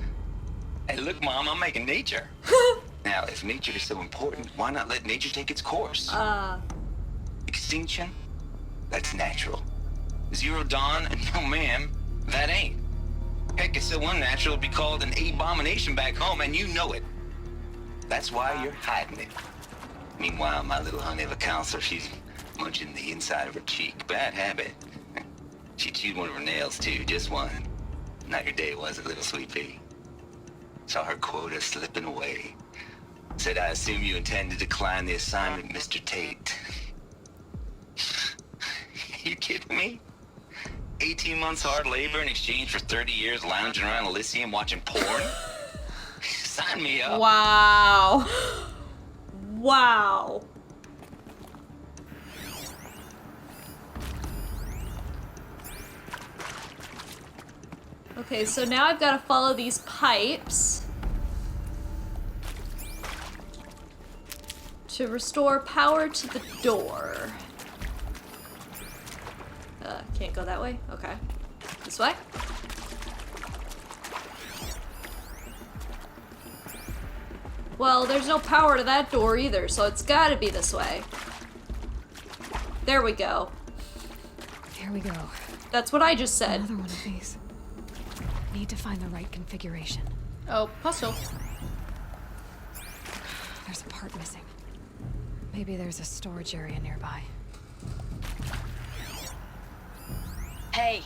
Hey, look, Mom, I'm making nature. Now, if nature is so important, why not let nature take its course? Extinction? That's natural. Zero Dawn? No, ma'am, that ain't. Heck, it's so unnatural it'd be called an abomination back home, and you know it. That's why you're hiding it. Meanwhile, my little honey of a counselor, she's munching the inside of her cheek. Bad habit. She chewed one of her nails, too, just one. Not your day, was it, little sweet pea? Saw her quota slipping away. Said, I assume you intend to decline the assignment, Mr. Tate. You kidding me? 18 months hard labor in exchange for 30 years lounging around Elysium watching porn? Sign me up. Wow. Wow. Okay, so now I've got to follow these pipes to restore power to the door. Can't go that way? Okay. This way? Well, there's no power to that door either, so it's gotta be this way. There we go. Here we go. That's what I just said. Another one of these. Need to find the right configuration. Oh, puzzle. There's a part missing. Maybe there's a storage area nearby. Hey,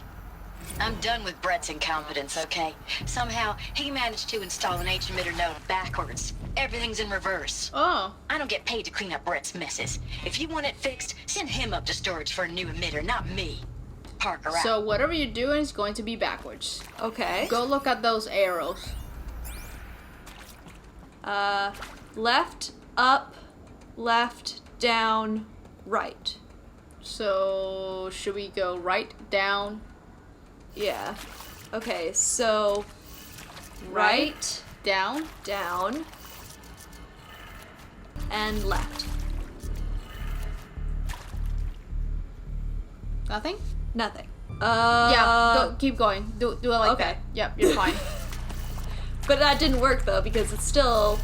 I'm done with Brett's incompetence, okay? Somehow, he managed to install an H-emitter node backwards. Everything's in reverse. Oh. I don't get paid to clean up Brett's messes. If you want it fixed, send him up to storage for a new emitter, not me. Parker out. So whatever you're doing is going to be backwards. Okay. Go look at those arrows. Left, up, left, down, right. So should we go right, down? Yeah. Okay, so right, down, down, and left. Nothing? Nothing. Yeah, keep going. Do it like that. Yep, you're fine. But that didn't work though, because it's still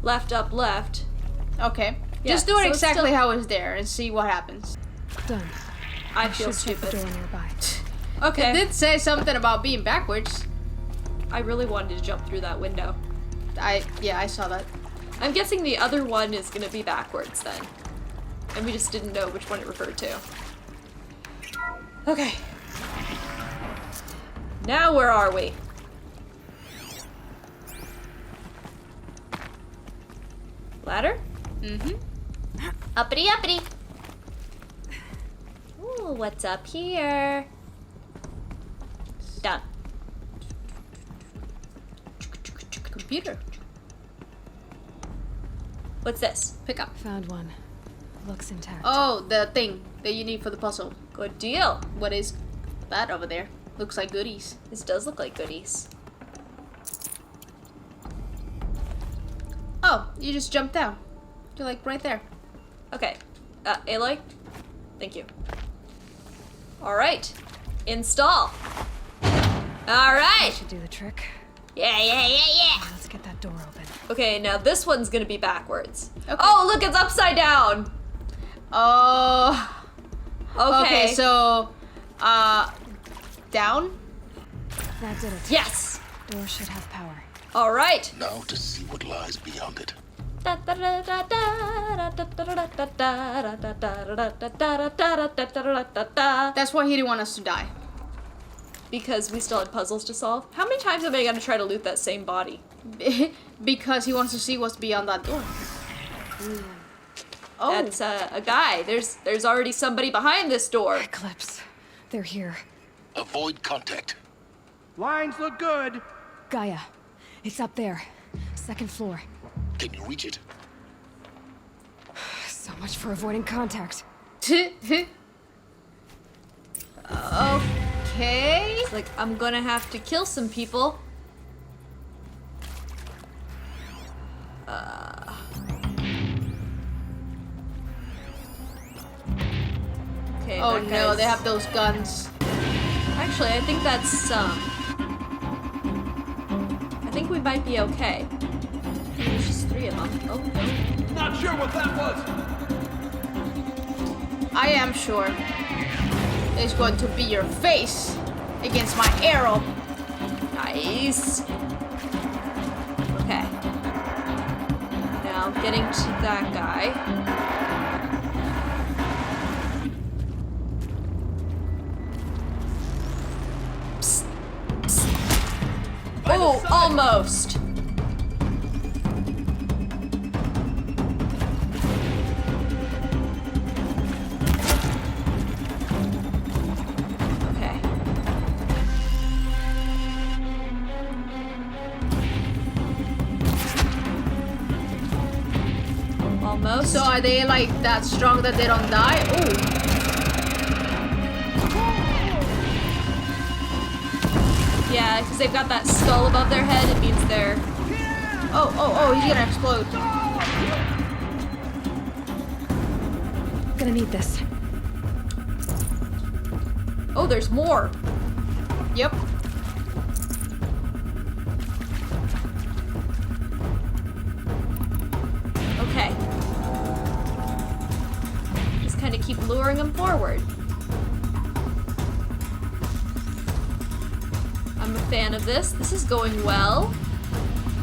left, up, left. Okay. Yeah, just do it so exactly how it's there and see what happens. Done. I feel should check stupid. the door nearby. Okay. It did say something about being backwards. I really wanted to jump through that window. I saw that. I'm guessing the other one is gonna be backwards then. And we just didn't know which one it referred to. Okay. Now where are we? Ladder? Mm-hmm. Uppity uppity. Ooh, what's up here? Done. Computer. What's this? Pick up. Found one. Looks intact. Oh, the thing that you need for the puzzle. Good deal. What is that over there? Looks like goodies. This does look like goodies. Oh, you just jumped down. You're like right there. Okay. Aloy? Thank you. Alright. Install. Alright! Should do the trick. Yeah. Let's get that door open. Okay, now this one's gonna be backwards. Okay. Oh, look, it's upside down! Oh. Okay. So, down? That did it. Yes! Door should have power. Alright. Now to see what lies beyond it. That's why he didn't want us to die. Because we still had puzzles to solve. How many times am I gonna try to loot that same body? Because he wants to see what's beyond that door. Oh. That's a guy. There's already somebody behind this door. Eclipse. They're here. Avoid contact. Lines look good. Gaia. It's up there. Second floor. Can you reach it? So much for avoiding contact. Okay. It's like, I'm gonna have to kill some people. Okay. Oh that no, guy's- they have those guns. Actually, I think that's I think we might be okay. There's just 3 of them. Oh no. Not sure what that was. I am sure. It's going to be your face against my arrow. Nice. Okay. Now getting to that guy. Psst. Psst. Oh, almost. Okay. Almost. So are they like that strong that they don't die? Ooh. Yeah, because they've got that skull above their head. It means they're... Oh, he's gonna explode. Gonna need this. Oh, there's more. Yep. Okay. Just kind of keep luring them forward. I'm a fan of this. This is going well.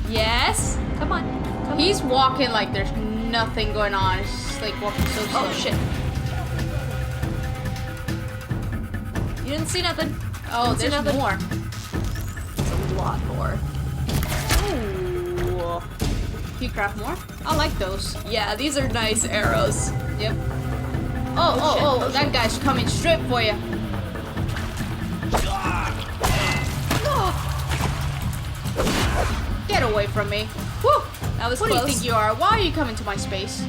Yes. Come on. Come He's walking like there's nothing going on. It's just like walking so slow. Oh shit. You didn't see nothing. Oh, Didn't see there's nothing. more. There's a lot more. Ooh. Can you craft more? I like those. Yeah, these are nice arrows. Yep. Oh, Oh, that guy's coming straight for you. Get away from me. Woo! That was What close. do you think you are? Why are you coming to my space?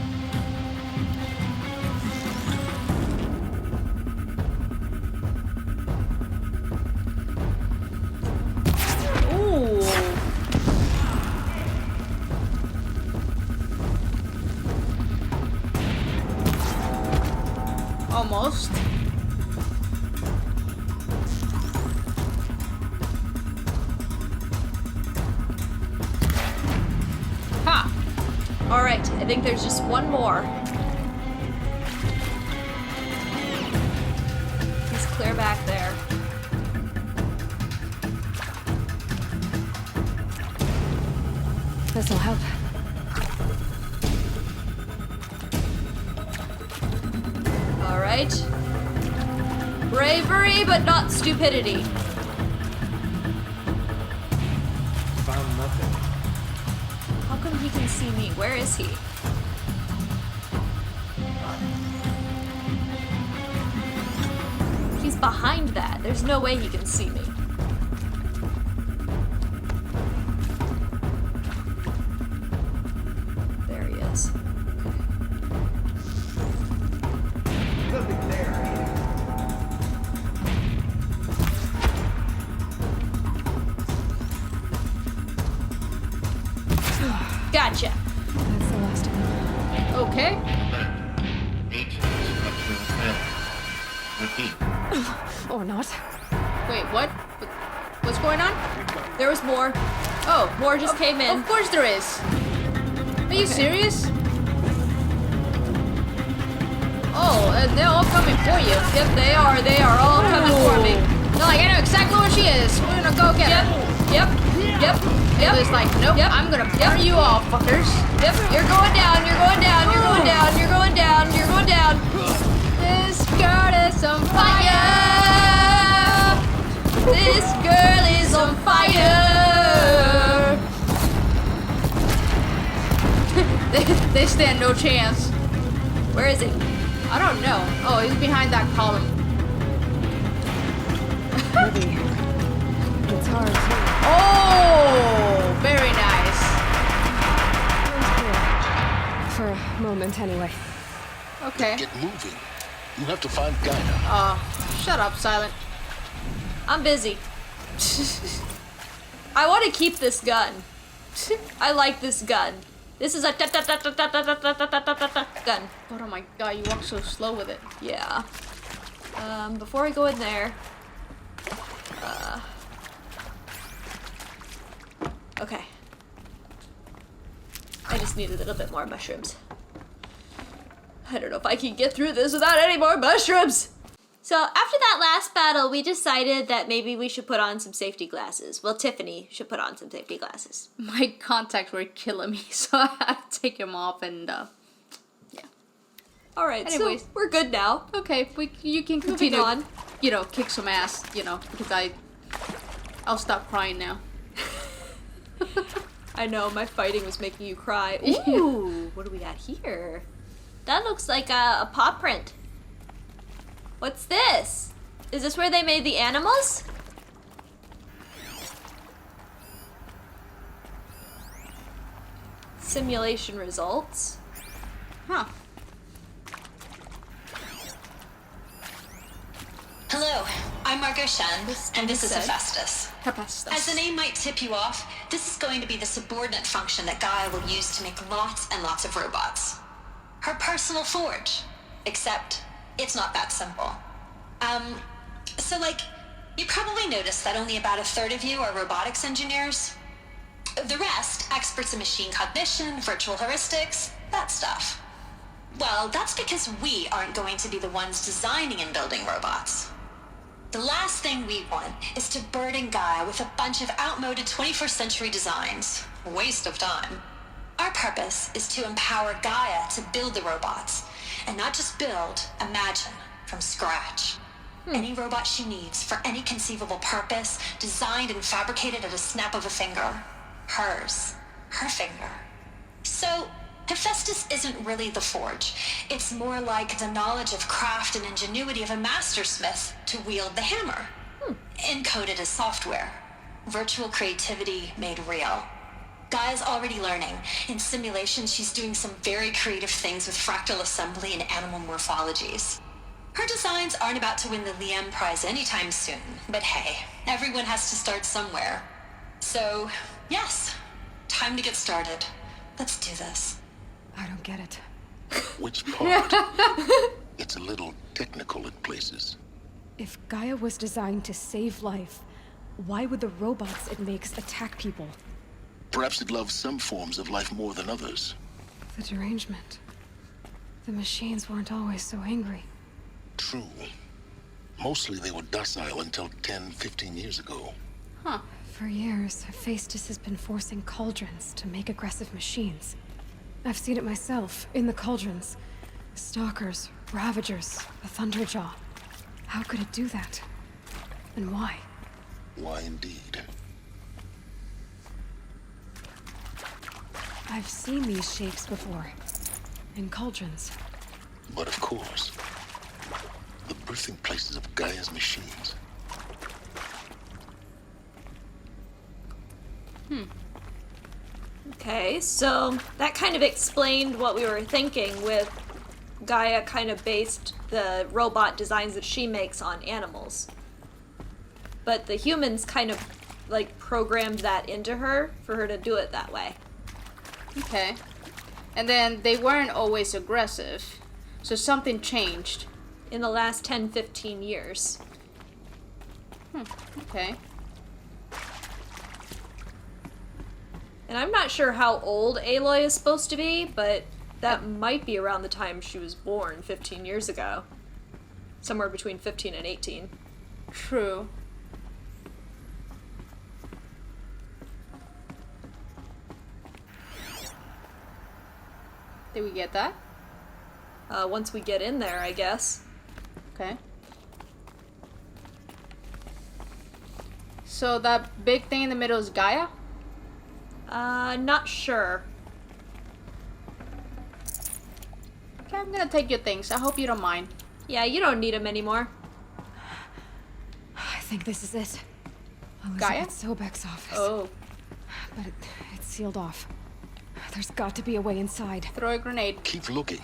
Ooh. Almost. Ha! Alright, I think there's just one more. He's clear back there. This'll help. Alright. Bravery, but not stupidity. Found nothing. How come he can see me? Where is he? He's behind that. There's no way he can see me. There he is. Nothing there. Gotcha. That's the last of them. Okay. Ancient structural failure. Repeat. Or not. Wait, what? What's going on? There was more. Oh, More just came in. Of course there is. Are you serious? Oh, and they're all coming for you. Yep, they are. They are all coming for me. They're like, I know exactly where she is. We're gonna go get her. Yep. It was like, nope, I'm gonna burn you all, fuckers. Yep, you're going down, you're going down, you're going down, you're going down, you're going down. This girl is on fire. This girl is on fire. They stand no chance. Where is he? I don't know. Oh, he's behind that column. Maybe. It's hard too. Oh, very nice. For a moment, anyway. Okay. Get moving. You have to find Gaia. Shut up, Silent. I'm busy. I want to keep this gun. I like this gun. This is a gun. Oh my god, you walk so slow with it. Yeah. Before I go in there... okay. I just need a little bit more mushrooms. I don't know if I can get through this without any more mushrooms! So after that last battle, we decided that maybe we should put on some safety glasses. Well, Tiffany should put on some safety glasses. My contacts were killing me, so I had to take them off and, yeah. Alright, Anyways. so we're good now. Okay, you can continue, on. You know, kick some ass, you know, because I'll stop crying now. I know, my fighting was making you cry. Ooh, what do we got here? That looks like a paw print. What's this? Is this where they made the animals? Simulation results. Huh. Hello, I'm Margot Shen, and this is Hephaestus. Hephaestus. As the name might tip you off, this is going to be the subordinate function that Gaia will use to make lots and lots of robots. Her personal forge. Except, it's not that simple. So like, you probably noticed that only about a third of you are robotics engineers. The rest, experts in machine cognition, virtual heuristics, that stuff. Well, that's because we aren't going to be the ones designing and building robots. The last thing we want is to burden Gaia with a bunch of outmoded 21st century designs. Waste of time. Our purpose is to empower Gaia to build the robots, and not just build, imagine, from scratch. Any robot she needs for any conceivable purpose, designed and fabricated at a snap of a finger. Hers. Her finger. So, Hephaestus isn't really the forge. It's more like the knowledge of craft and ingenuity of a mastersmith to wield the hammer. Encoded as software. Virtual creativity made real. Gaia's already learning. In simulation, she's doing some very creative things with fractal assembly and animal morphologies. Her designs aren't about to win the Liam Prize anytime soon, but hey, everyone has to start somewhere. So, yes, time to get started. Let's do this. I don't get it. Which part? It's a little technical in places. If Gaia was designed to save life, why would the robots it makes attack people? Perhaps it loves some forms of life more than others. The derangement. The machines weren't always so angry. True. Mostly they were docile until 10, 15 years ago. Huh. For years, Hephaestus has been forcing cauldrons to make aggressive machines. I've seen it myself, in the cauldrons. Stalkers, Ravagers, a Thunderjaw. How could it do that? And why? Why indeed? I've seen these shapes before. In cauldrons. But of course, the birthing places of Gaia's machines. Okay, so that kind of explained what we were thinking with Gaia kind of based the robot designs that she makes on animals. But the humans kind of like programmed that into her for her to do it that way. Okay. And then they weren't always aggressive. So something changed. In the last 10, 15 years. Okay. And I'm not sure how old Aloy is supposed to be, but that might be around the time she was born 15 years ago. Somewhere between 15 and 18. True. Did we get that? Once we get in there, I guess. Okay. So that big thing in the middle is Gaia? Not sure. Okay, I'm gonna take your things. I hope you don't mind. Yeah, you don't need them anymore. I think this is it. Gaia? Elisabet Sobeck's office. Oh. But it's sealed off. There's got to be a way inside. Throw a grenade. Keep looking.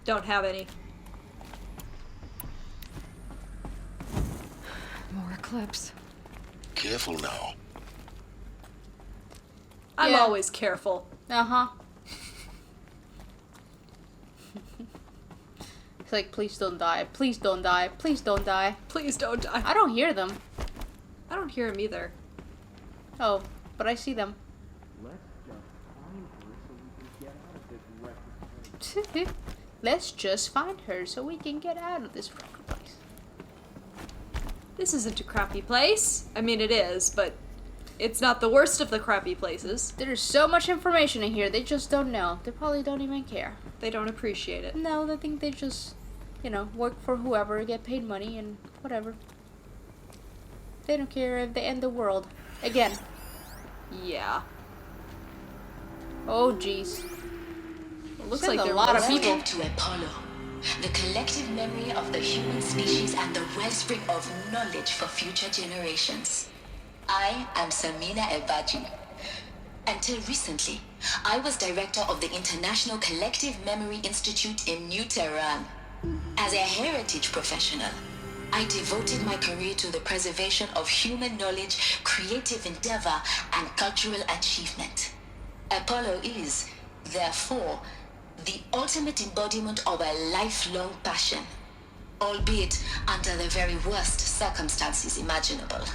Don't have any. More eclipse. Careful now. I'm Yeah. always careful. Uh-huh. It's like, please don't die. Please don't die. Please don't die. Please don't die. I don't hear them. I don't hear him either. Oh, but I see them. Let's just find her so we can get out of this fucking place. This isn't a crappy place. I mean, it is, but it's not the worst of the crappy places. There's so much information in here, they just don't know. They probably don't even care. They don't appreciate it. No, they think they just, you know, work for whoever, get paid money, and whatever. They don't care if they end the world. Again. Yeah. Oh, jeez. It looks Send like a there lot of was- people. Welcome to Apollo, the collective memory of the human species and the wellspring of knowledge for future generations. I am Samina Ebaji. Until recently, I was director of the International Collective Memory Institute in New Tehran. As a heritage professional, I devoted my career to the preservation of human knowledge, creative endeavor, and cultural achievement. Apollo is, therefore, the ultimate embodiment of a lifelong passion, albeit under the very worst circumstances imaginable.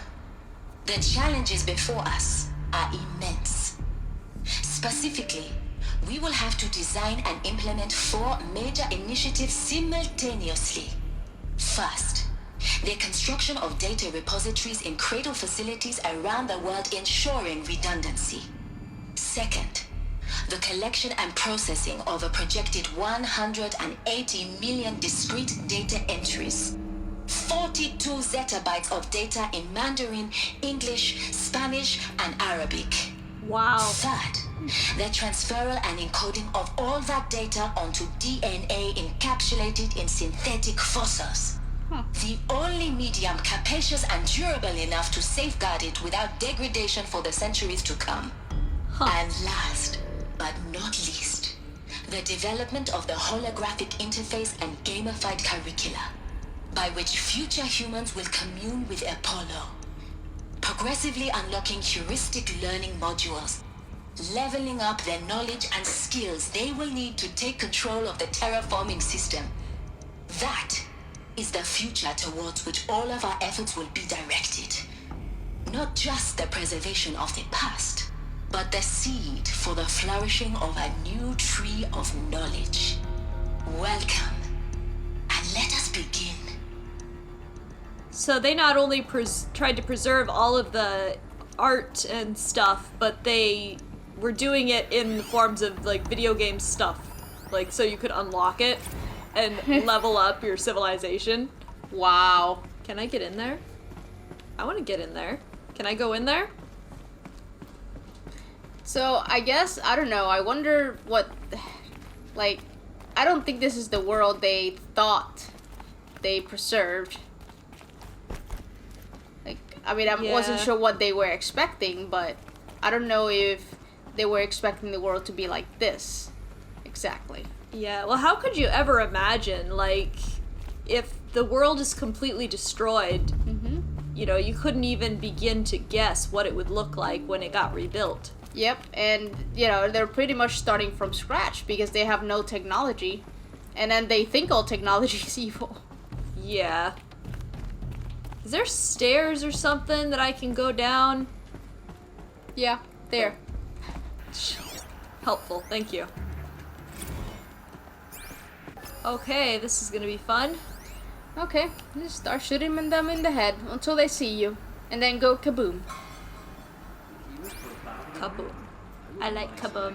The challenges before us are immense. Specifically, we will have to design and implement 4 major initiatives simultaneously. First, the construction of data repositories in cradle facilities around the world, ensuring redundancy. Second, the collection and processing of a projected 180 million discrete data entries. 42 zettabytes of data in Mandarin, English, Spanish, and Arabic. Wow. Third, the transferal and encoding of all that data onto DNA encapsulated in synthetic fossils. The only medium capacious and durable enough to safeguard it without degradation for the centuries to come. And last, but not least, the development of the holographic interface and gamified curricula, by which future humans will commune with Apollo, progressively unlocking heuristic learning modules, leveling up their knowledge and skills they will need to take control of the terraforming system. That is the future towards which all of our efforts will be directed. Not just the preservation of the past, but the seed for the flourishing of a new tree of knowledge. Welcome, and let us begin. So they not only tried to preserve all of the art and stuff, but they were doing it in the forms of like video game stuff, like so you could unlock it and level up your civilization. Wow. Can I get in there? I want to get in there. Can I go in there? So, I guess, I don't know, I wonder what, like, I don't think this is the world they thought they preserved. Like, I mean, I wasn't sure what they were expecting, but I don't know if they were expecting the world to be like this. Exactly. Yeah, well, how could you ever imagine, like, if the world is completely destroyed, you know, you couldn't even begin to guess what it would look like when it got rebuilt. Yep, and, you know, they're pretty much starting from scratch because they have no technology. And then they think all technology is evil. Yeah. Is there stairs or something that I can go down? Yeah, there. Helpful, thank you. Okay, this is gonna be fun. Okay, just start shooting them in the head until they see you. And then go kaboom. Kaboom. I like kaboom.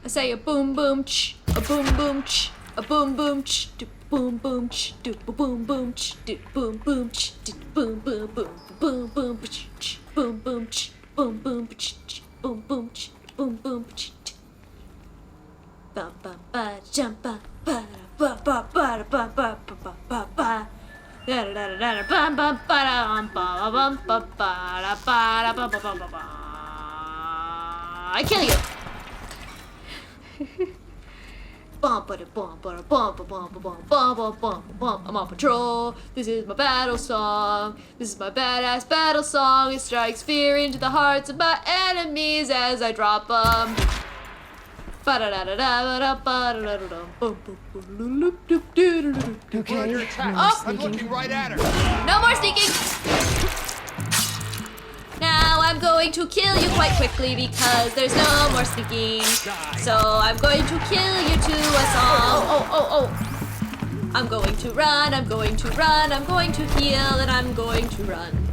I say a boom boom ch, a boom boom ch, a boom boom ch, do boom boom ch, do boom boom ch, do boom boom ch, do boom boom boom boom boom ch, boom boom ch, boom boom ch, boom boom ch, boom boom ch. Ba ba ba jump ba ba ba ba ba ba ba ba ba ba. I kill you. Bum, ba, bum, ba, bum, ba, bum, ba, bum, bum, bum, bum, bum. I'm on patrol. This is my battle song. This is my badass battle song. It strikes fear into the hearts of my enemies as I drop them. Okay. I'm looking right at her. No more sneaking. Now I'm going to kill you quite quickly because there's no more sneaking. So I'm going to kill you to us all. Oh. I'm going to run, I'm going to run, I'm going to heal, and I'm going to run.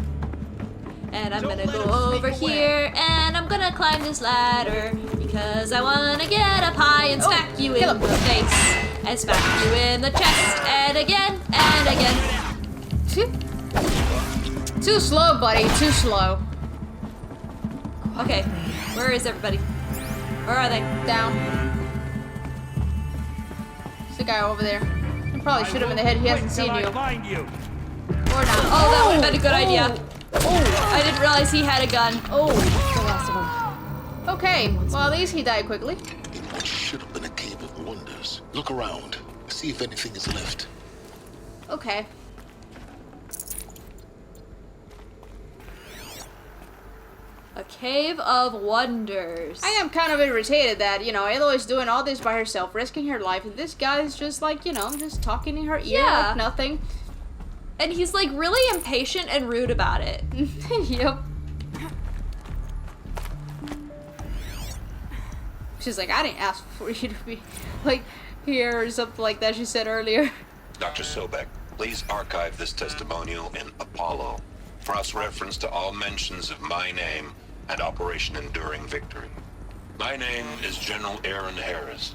And I'm gonna go over here, and I'm gonna climb this ladder because I wanna get up high and smack you in the face. And smack you in the chest, and again, and again. Too slow, buddy, too slow. Okay, where is everybody? Where are they? Down. There's the guy over there. I probably shoot him in the head, he hasn't seen you. Or not. Oh, that would have been a good idea. Oh, I didn't realize he had a gun. Oh, the last of them. Okay, well at least he died quickly. In what should have been a cave of wonders. Look around. See if anything is left. Okay. A cave of wonders. I am kind of irritated that, you know, Aloy's doing all this by herself, risking her life, and this guy's just like, you know, just talking in her ear like nothing. And he's like really impatient and rude about it. Yep. She's like, I didn't ask for you to be like here or something like that she said earlier. Dr. Sobeck, please archive this testimonial in Apollo. Cross-reference to all mentions of my name and Operation Enduring Victory. My name is General Aaron Harris.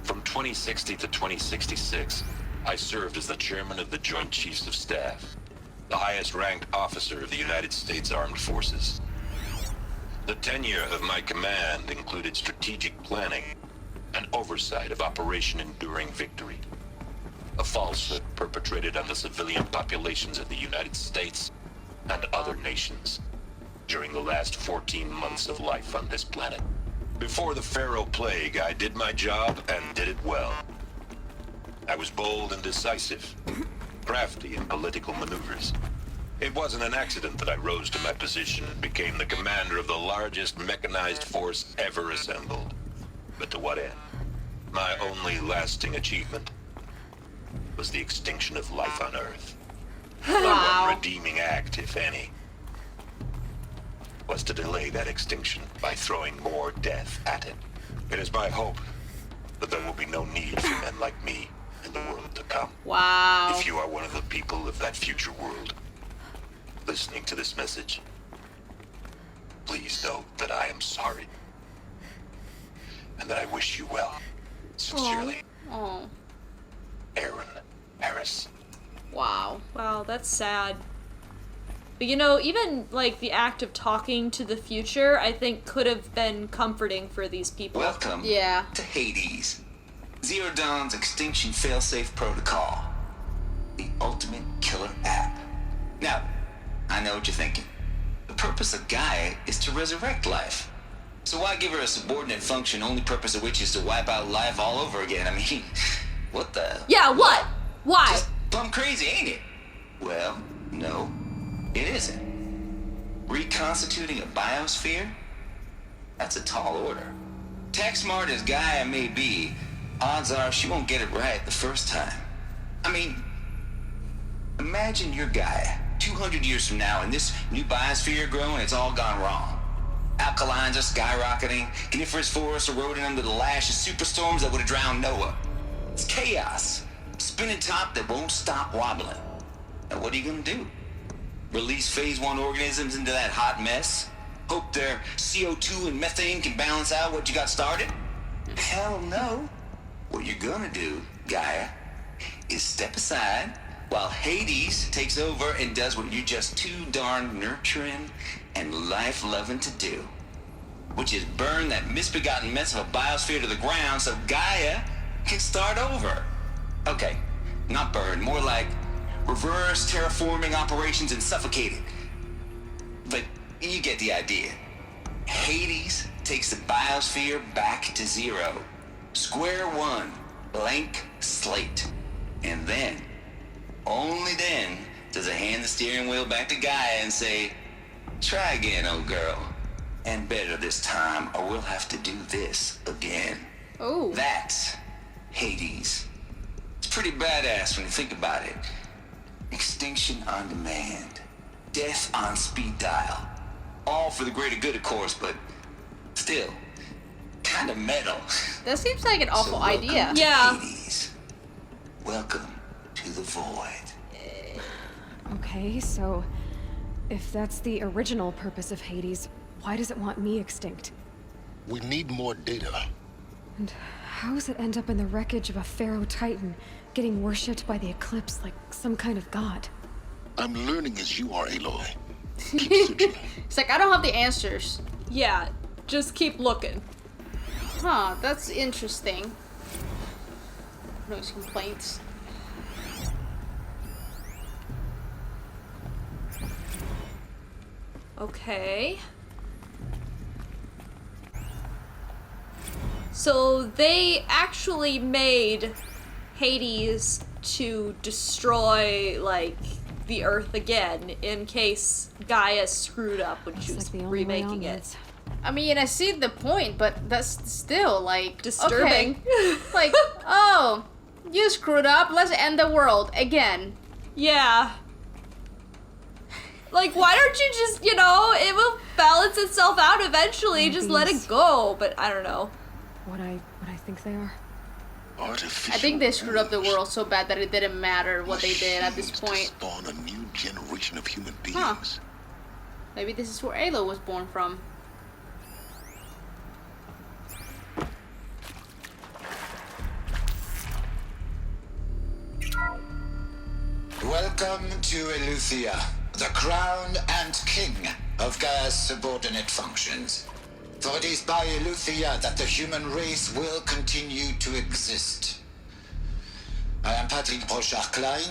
From 2060 to 2066, I served as the chairman of the Joint Chiefs of Staff, the highest-ranked officer of the United States Armed Forces. The tenure of my command included strategic planning and oversight of Operation Enduring Victory, a falsehood perpetrated on the civilian populations of the United States and other nations during the last 14 months of life on this planet. Before the Pharaoh Plague, I did my job and did it well. I was bold and decisive, crafty in political maneuvers. It wasn't an accident that I rose to my position and became the commander of the largest mechanized force ever assembled. But to what end? My only lasting achievement was the extinction of life on Earth. Wow. The one redeeming act, if any, was to delay that extinction by throwing more death at it. It is my hope that there will be no need for men like me in the world to come. Wow. If you are one of the people of that future world listening to this message, please know that I am sorry and that I wish you well. Sincerely, Oh. Aaron Harris. Wow. Wow, that's sad. But you know, even like the act of talking to the future, I think could have been comforting for these people. Welcome to Hades. Zero Dawn's Extinction Failsafe Protocol. The ultimate killer app. Now, I know what you're thinking. The purpose of Gaia is to resurrect life. So why give her a subordinate function, only purpose of which is to wipe out life all over again? I mean, what the? Yeah, what? Why? Just plumb crazy, ain't it? Well, no, it isn't. Reconstituting a biosphere? That's a tall order. Tech smart as Gaia may be, odds are she won't get it right the first time. I mean, imagine you're Gaia, 200 years from now, and this new biosphere growing, it's all gone wrong. Alkalines are skyrocketing, coniferous forests eroding under the lash of superstorms that would have drowned Noah. It's chaos. Spinning top that won't stop wobbling. Now what are you gonna do? Release phase 1 organisms into that hot mess? Hope their CO2 and methane can balance out what you got started? Hell no. What you're gonna do, Gaia, is step aside while Hades takes over and does what you're just too darn nurturing and life-loving to do, which is burn that misbegotten mess of a biosphere to the ground so Gaia can start over. Okay, not burn, more like reverse terraforming operations and suffocate it. But you get the idea. Hades takes the biosphere back to zero. Square one. blank slate. And then, only then, does it hand the steering wheel back to Gaia and say, try again, old girl. And better this time, or we'll have to do this again. Oh. That's Hades. It's pretty badass when you think about it. Extinction on demand. Death on speed dial. All for the greater good, of course, but still, kind of metal. That seems like an awful idea. To Yeah. Hades. Welcome to the void. Okay, so if that's the original purpose of Hades, why does it want me extinct? We need more data. And how does it end up in the wreckage of a Pharaoh Titan, getting worshipped by the Eclipse like some kind of god? I'm learning as you are, Aloy. It's like, I don't have the answers. Yeah, just keep looking. Huh, that's interesting. Noise complaints. Okay. So they actually made Hades to destroy, like, the Earth again in case Gaia screwed up when she was remaking it. I mean, I see the point, but that's still, like, disturbing. Okay. Like, oh, you screwed up, let's end the world again. Yeah. Like, why don't you just, you know, it will balance itself out eventually, just let it go, but I don't know. What I think they are? Artificial. I think they screwed up the world so bad that it didn't matter what they did at this point. Spawn a new generation of human beings. Huh. Maybe this is where Alo was born from. Welcome to Eleuthia, the crown and king of Gaia's subordinate functions. For it is by Eleuthia that the human race will continue to exist. I am Patrick Brochard-Klein,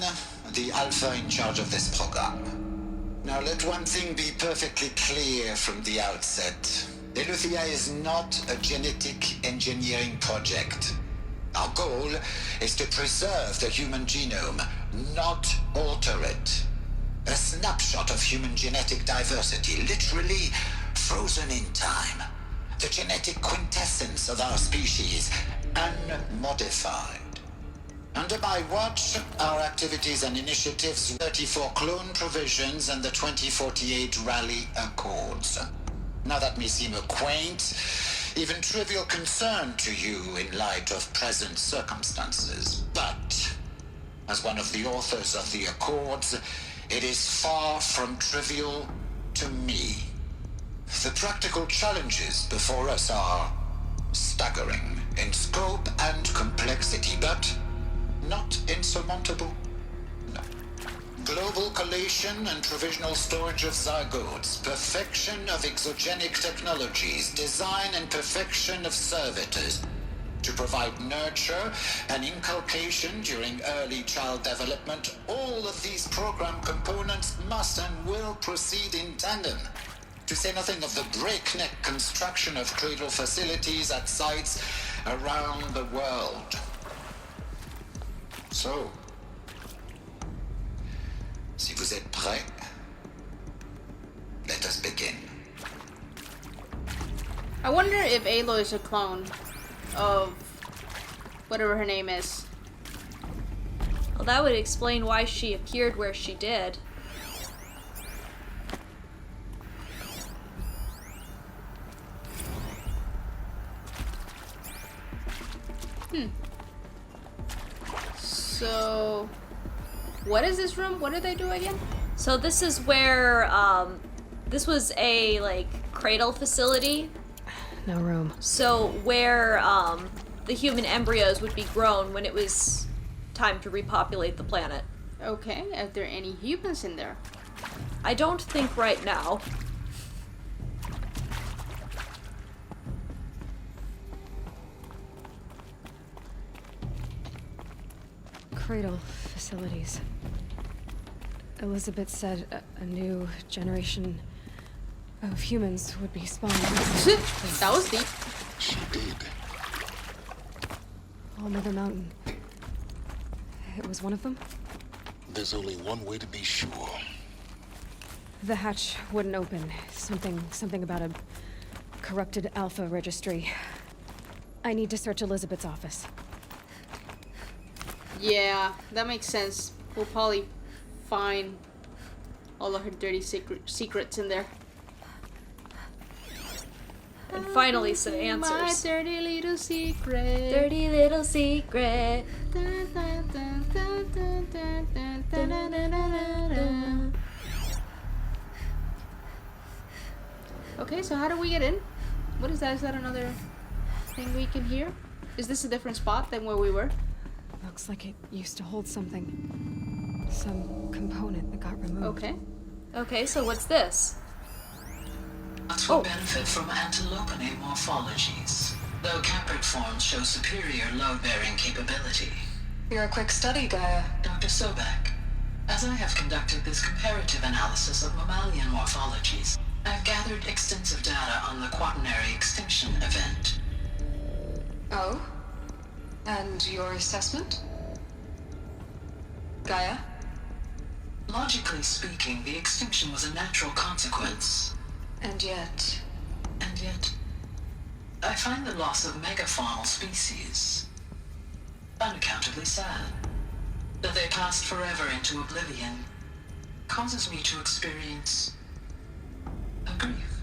the Alpha in charge of this program. Now let one thing be perfectly clear from the outset. Eleuthia is not a genetic engineering project. Our goal is to preserve the human genome, not alter it. A snapshot of human genetic diversity, literally frozen in time. The genetic quintessence of our species, unmodified. Under my watch, our activities and initiatives, 34 clone provisions and the 2048 Rally Accords. Now that may seem a quaint, even trivial concern to you in light of present circumstances, but as one of the authors of the Accords, it is far from trivial to me. The practical challenges before us are staggering in scope and complexity, but not insurmountable. No. Global collation and provisional storage of zygotes, perfection of exogenic technologies, design and perfection of servitors, to provide nurture and inculcation during early child development. All of these program components must and will proceed in tandem. To say nothing of the breakneck construction of cradle facilities at sites around the world. So, si vous êtes prêts, let us begin. I wonder if Aloy is a clone of whatever her name is. Well, that would explain why she appeared where she did. So, what is this room? What did they do again? So this is where, this was a, like, cradle facility. No room. So where, the human embryos would be grown when it was time to repopulate the planet. Okay, are there any humans in there? I don't think right now. Cradle facilities. Elisabet said a new generation of humans would be spawned. That was deep. She did. All Mother Mountain. It was one of them? There's only one way to be sure. The hatch wouldn't open. Something about a corrupted Alpha registry. I need to search Elisabet's office. Yeah, that makes sense. We'll probably find all of her dirty secrets in there. And finally some answers. My dirty little secret. Dirty little secret. Okay, so how do we get in? What is that? Is that another thing we can hear? Is this a different spot than where we were? Looks like it used to hold something. Some component that got removed. Okay. Okay, so what's this? Nuts will benefit from antilopine morphologies, though caprid forms show superior load-bearing capability. You're a quick study, Gaia. Dr. Sobeck. As I have conducted this comparative analysis of mammalian morphologies, I've gathered extensive data on the quaternary extinction event. Oh? And your assessment? Gaia? Logically speaking, the extinction was a natural consequence. And yet, I find the loss of megafaunal species unaccountably sad. That they passed forever into oblivion causes me to experience a grief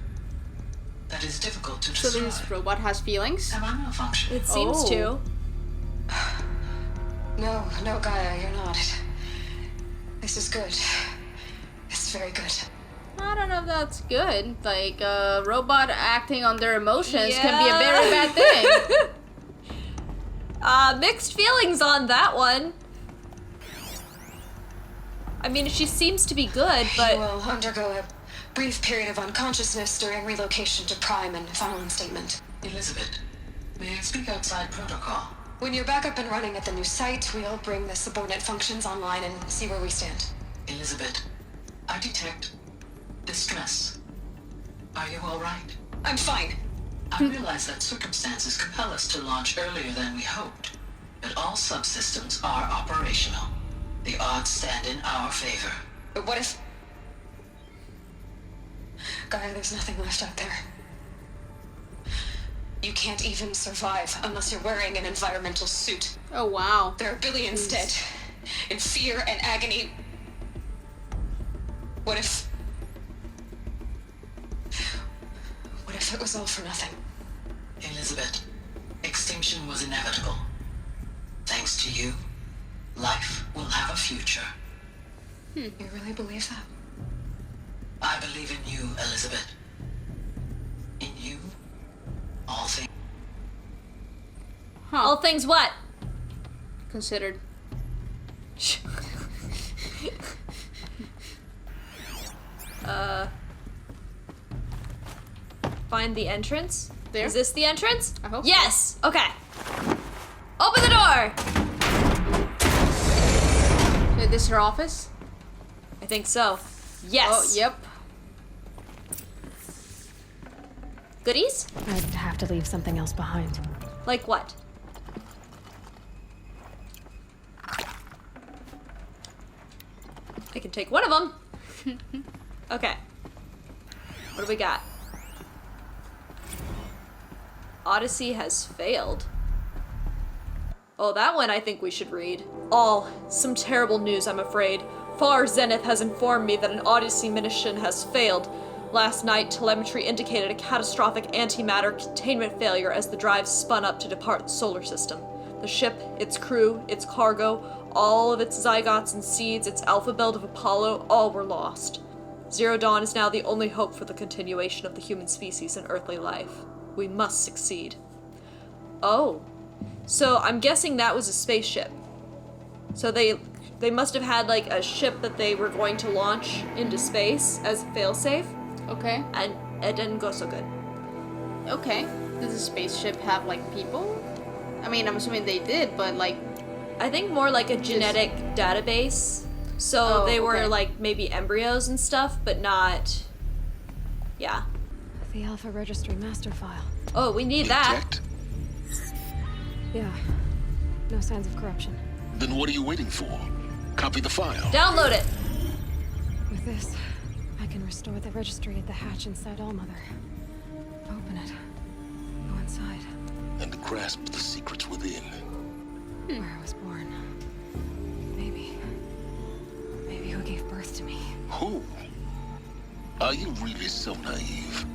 that is difficult to describe. So this robot has feelings? Am I malfunctioning? It seems to. No, Gaia, you're not. This is good. It's very good. I don't know if that's good. Like, a robot acting on their emotions can be a very bad thing. Mixed feelings on that one. I mean, she seems to be good, but... You will undergo a brief period of unconsciousness during relocation to Prime and final instatement. Elisabet, may I speak outside protocol? When you're back up and running at the new site, we'll bring the subordinate functions online and see where we stand. Elisabet, I detect distress. Are you all right? I'm fine. I realize that circumstances compel us to launch earlier than we hoped, but all subsystems are operational. The odds stand in our favor. But what if... Gaia, there's nothing left out there. You can't even survive unless you're wearing an environmental suit. Oh, wow. There are billions dead, in fear and agony. What if it was all for nothing? Elisabet, extinction was inevitable. Thanks to you, life will have a future. You really believe that? I believe in you, Elisabet. In you, all things. Huh. All things what? Considered. Find the entrance? There? Is this the entrance? I hope yes! So. Okay. Open the door! Is this her office? I think so. Yes. Oh, yep. Goodies? I'd have to leave something else behind. Like what? I can take one of them. Okay. What do we got? Odyssey has failed. Oh, that one I think we should read. Some terrible news, I'm afraid. Far Zenith has informed me that an Odyssey mission has failed. Last night, telemetry indicated a catastrophic antimatter containment failure as the drive spun up to depart the solar system. The ship, its crew, its cargo, all of its zygotes and seeds, its alpha belt of Apollo, all were lost. Zero Dawn is now the only hope for the continuation of the human species and earthly life. We must succeed. Oh. So I'm guessing that was a spaceship. So they must have had like a ship that they were going to launch into space as a failsafe. Okay. And it didn't go so good. Okay. Does the spaceship have like people? I mean, I'm assuming they did, but like... I think more like a genetic database. So they were like maybe embryos and stuff, but not... Yeah. The Alpha Registry master file. Oh, we need that. Yeah. No signs of corruption. Then what are you waiting for? Copy the file. Download it. With this, I can restore the registry at the hatch inside Allmother. Open it. Go inside. And grasp the secrets within. Where I was born. Maybe who gave birth to me. Who? Are you really so naive?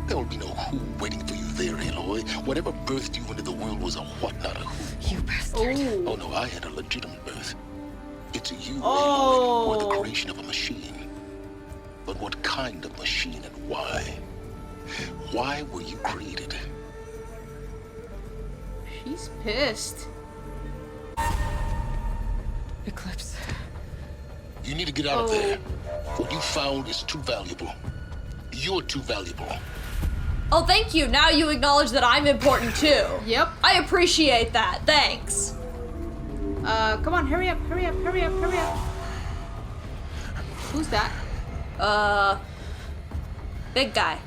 There will be no who waiting for you there, Aloy. Whatever birthed you into the world was a what, not a who. You bastard. Oh no, I had a legitimate birth. It's a you, Oh. Aloy, or the creation of a machine. But what kind of machine and why? Why were you created? She's pissed. Eclipse. You need to get out of there. What you found is too valuable. You're too valuable. Oh, thank you. Now you acknowledge that I'm important too. Yep. I appreciate that. Thanks. Come on, hurry up, hurry up, hurry up, hurry up. Who's that? Big guy.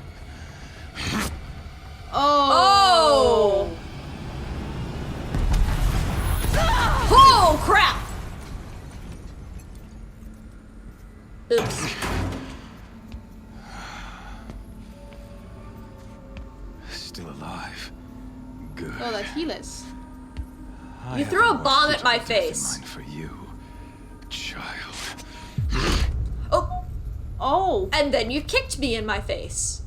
Oh. Oh, crap! Oops. Still alive. Good. Oh, that's Helis. You threw a bomb at my face. For you, child. Oh. Oh. And then you kicked me in my face.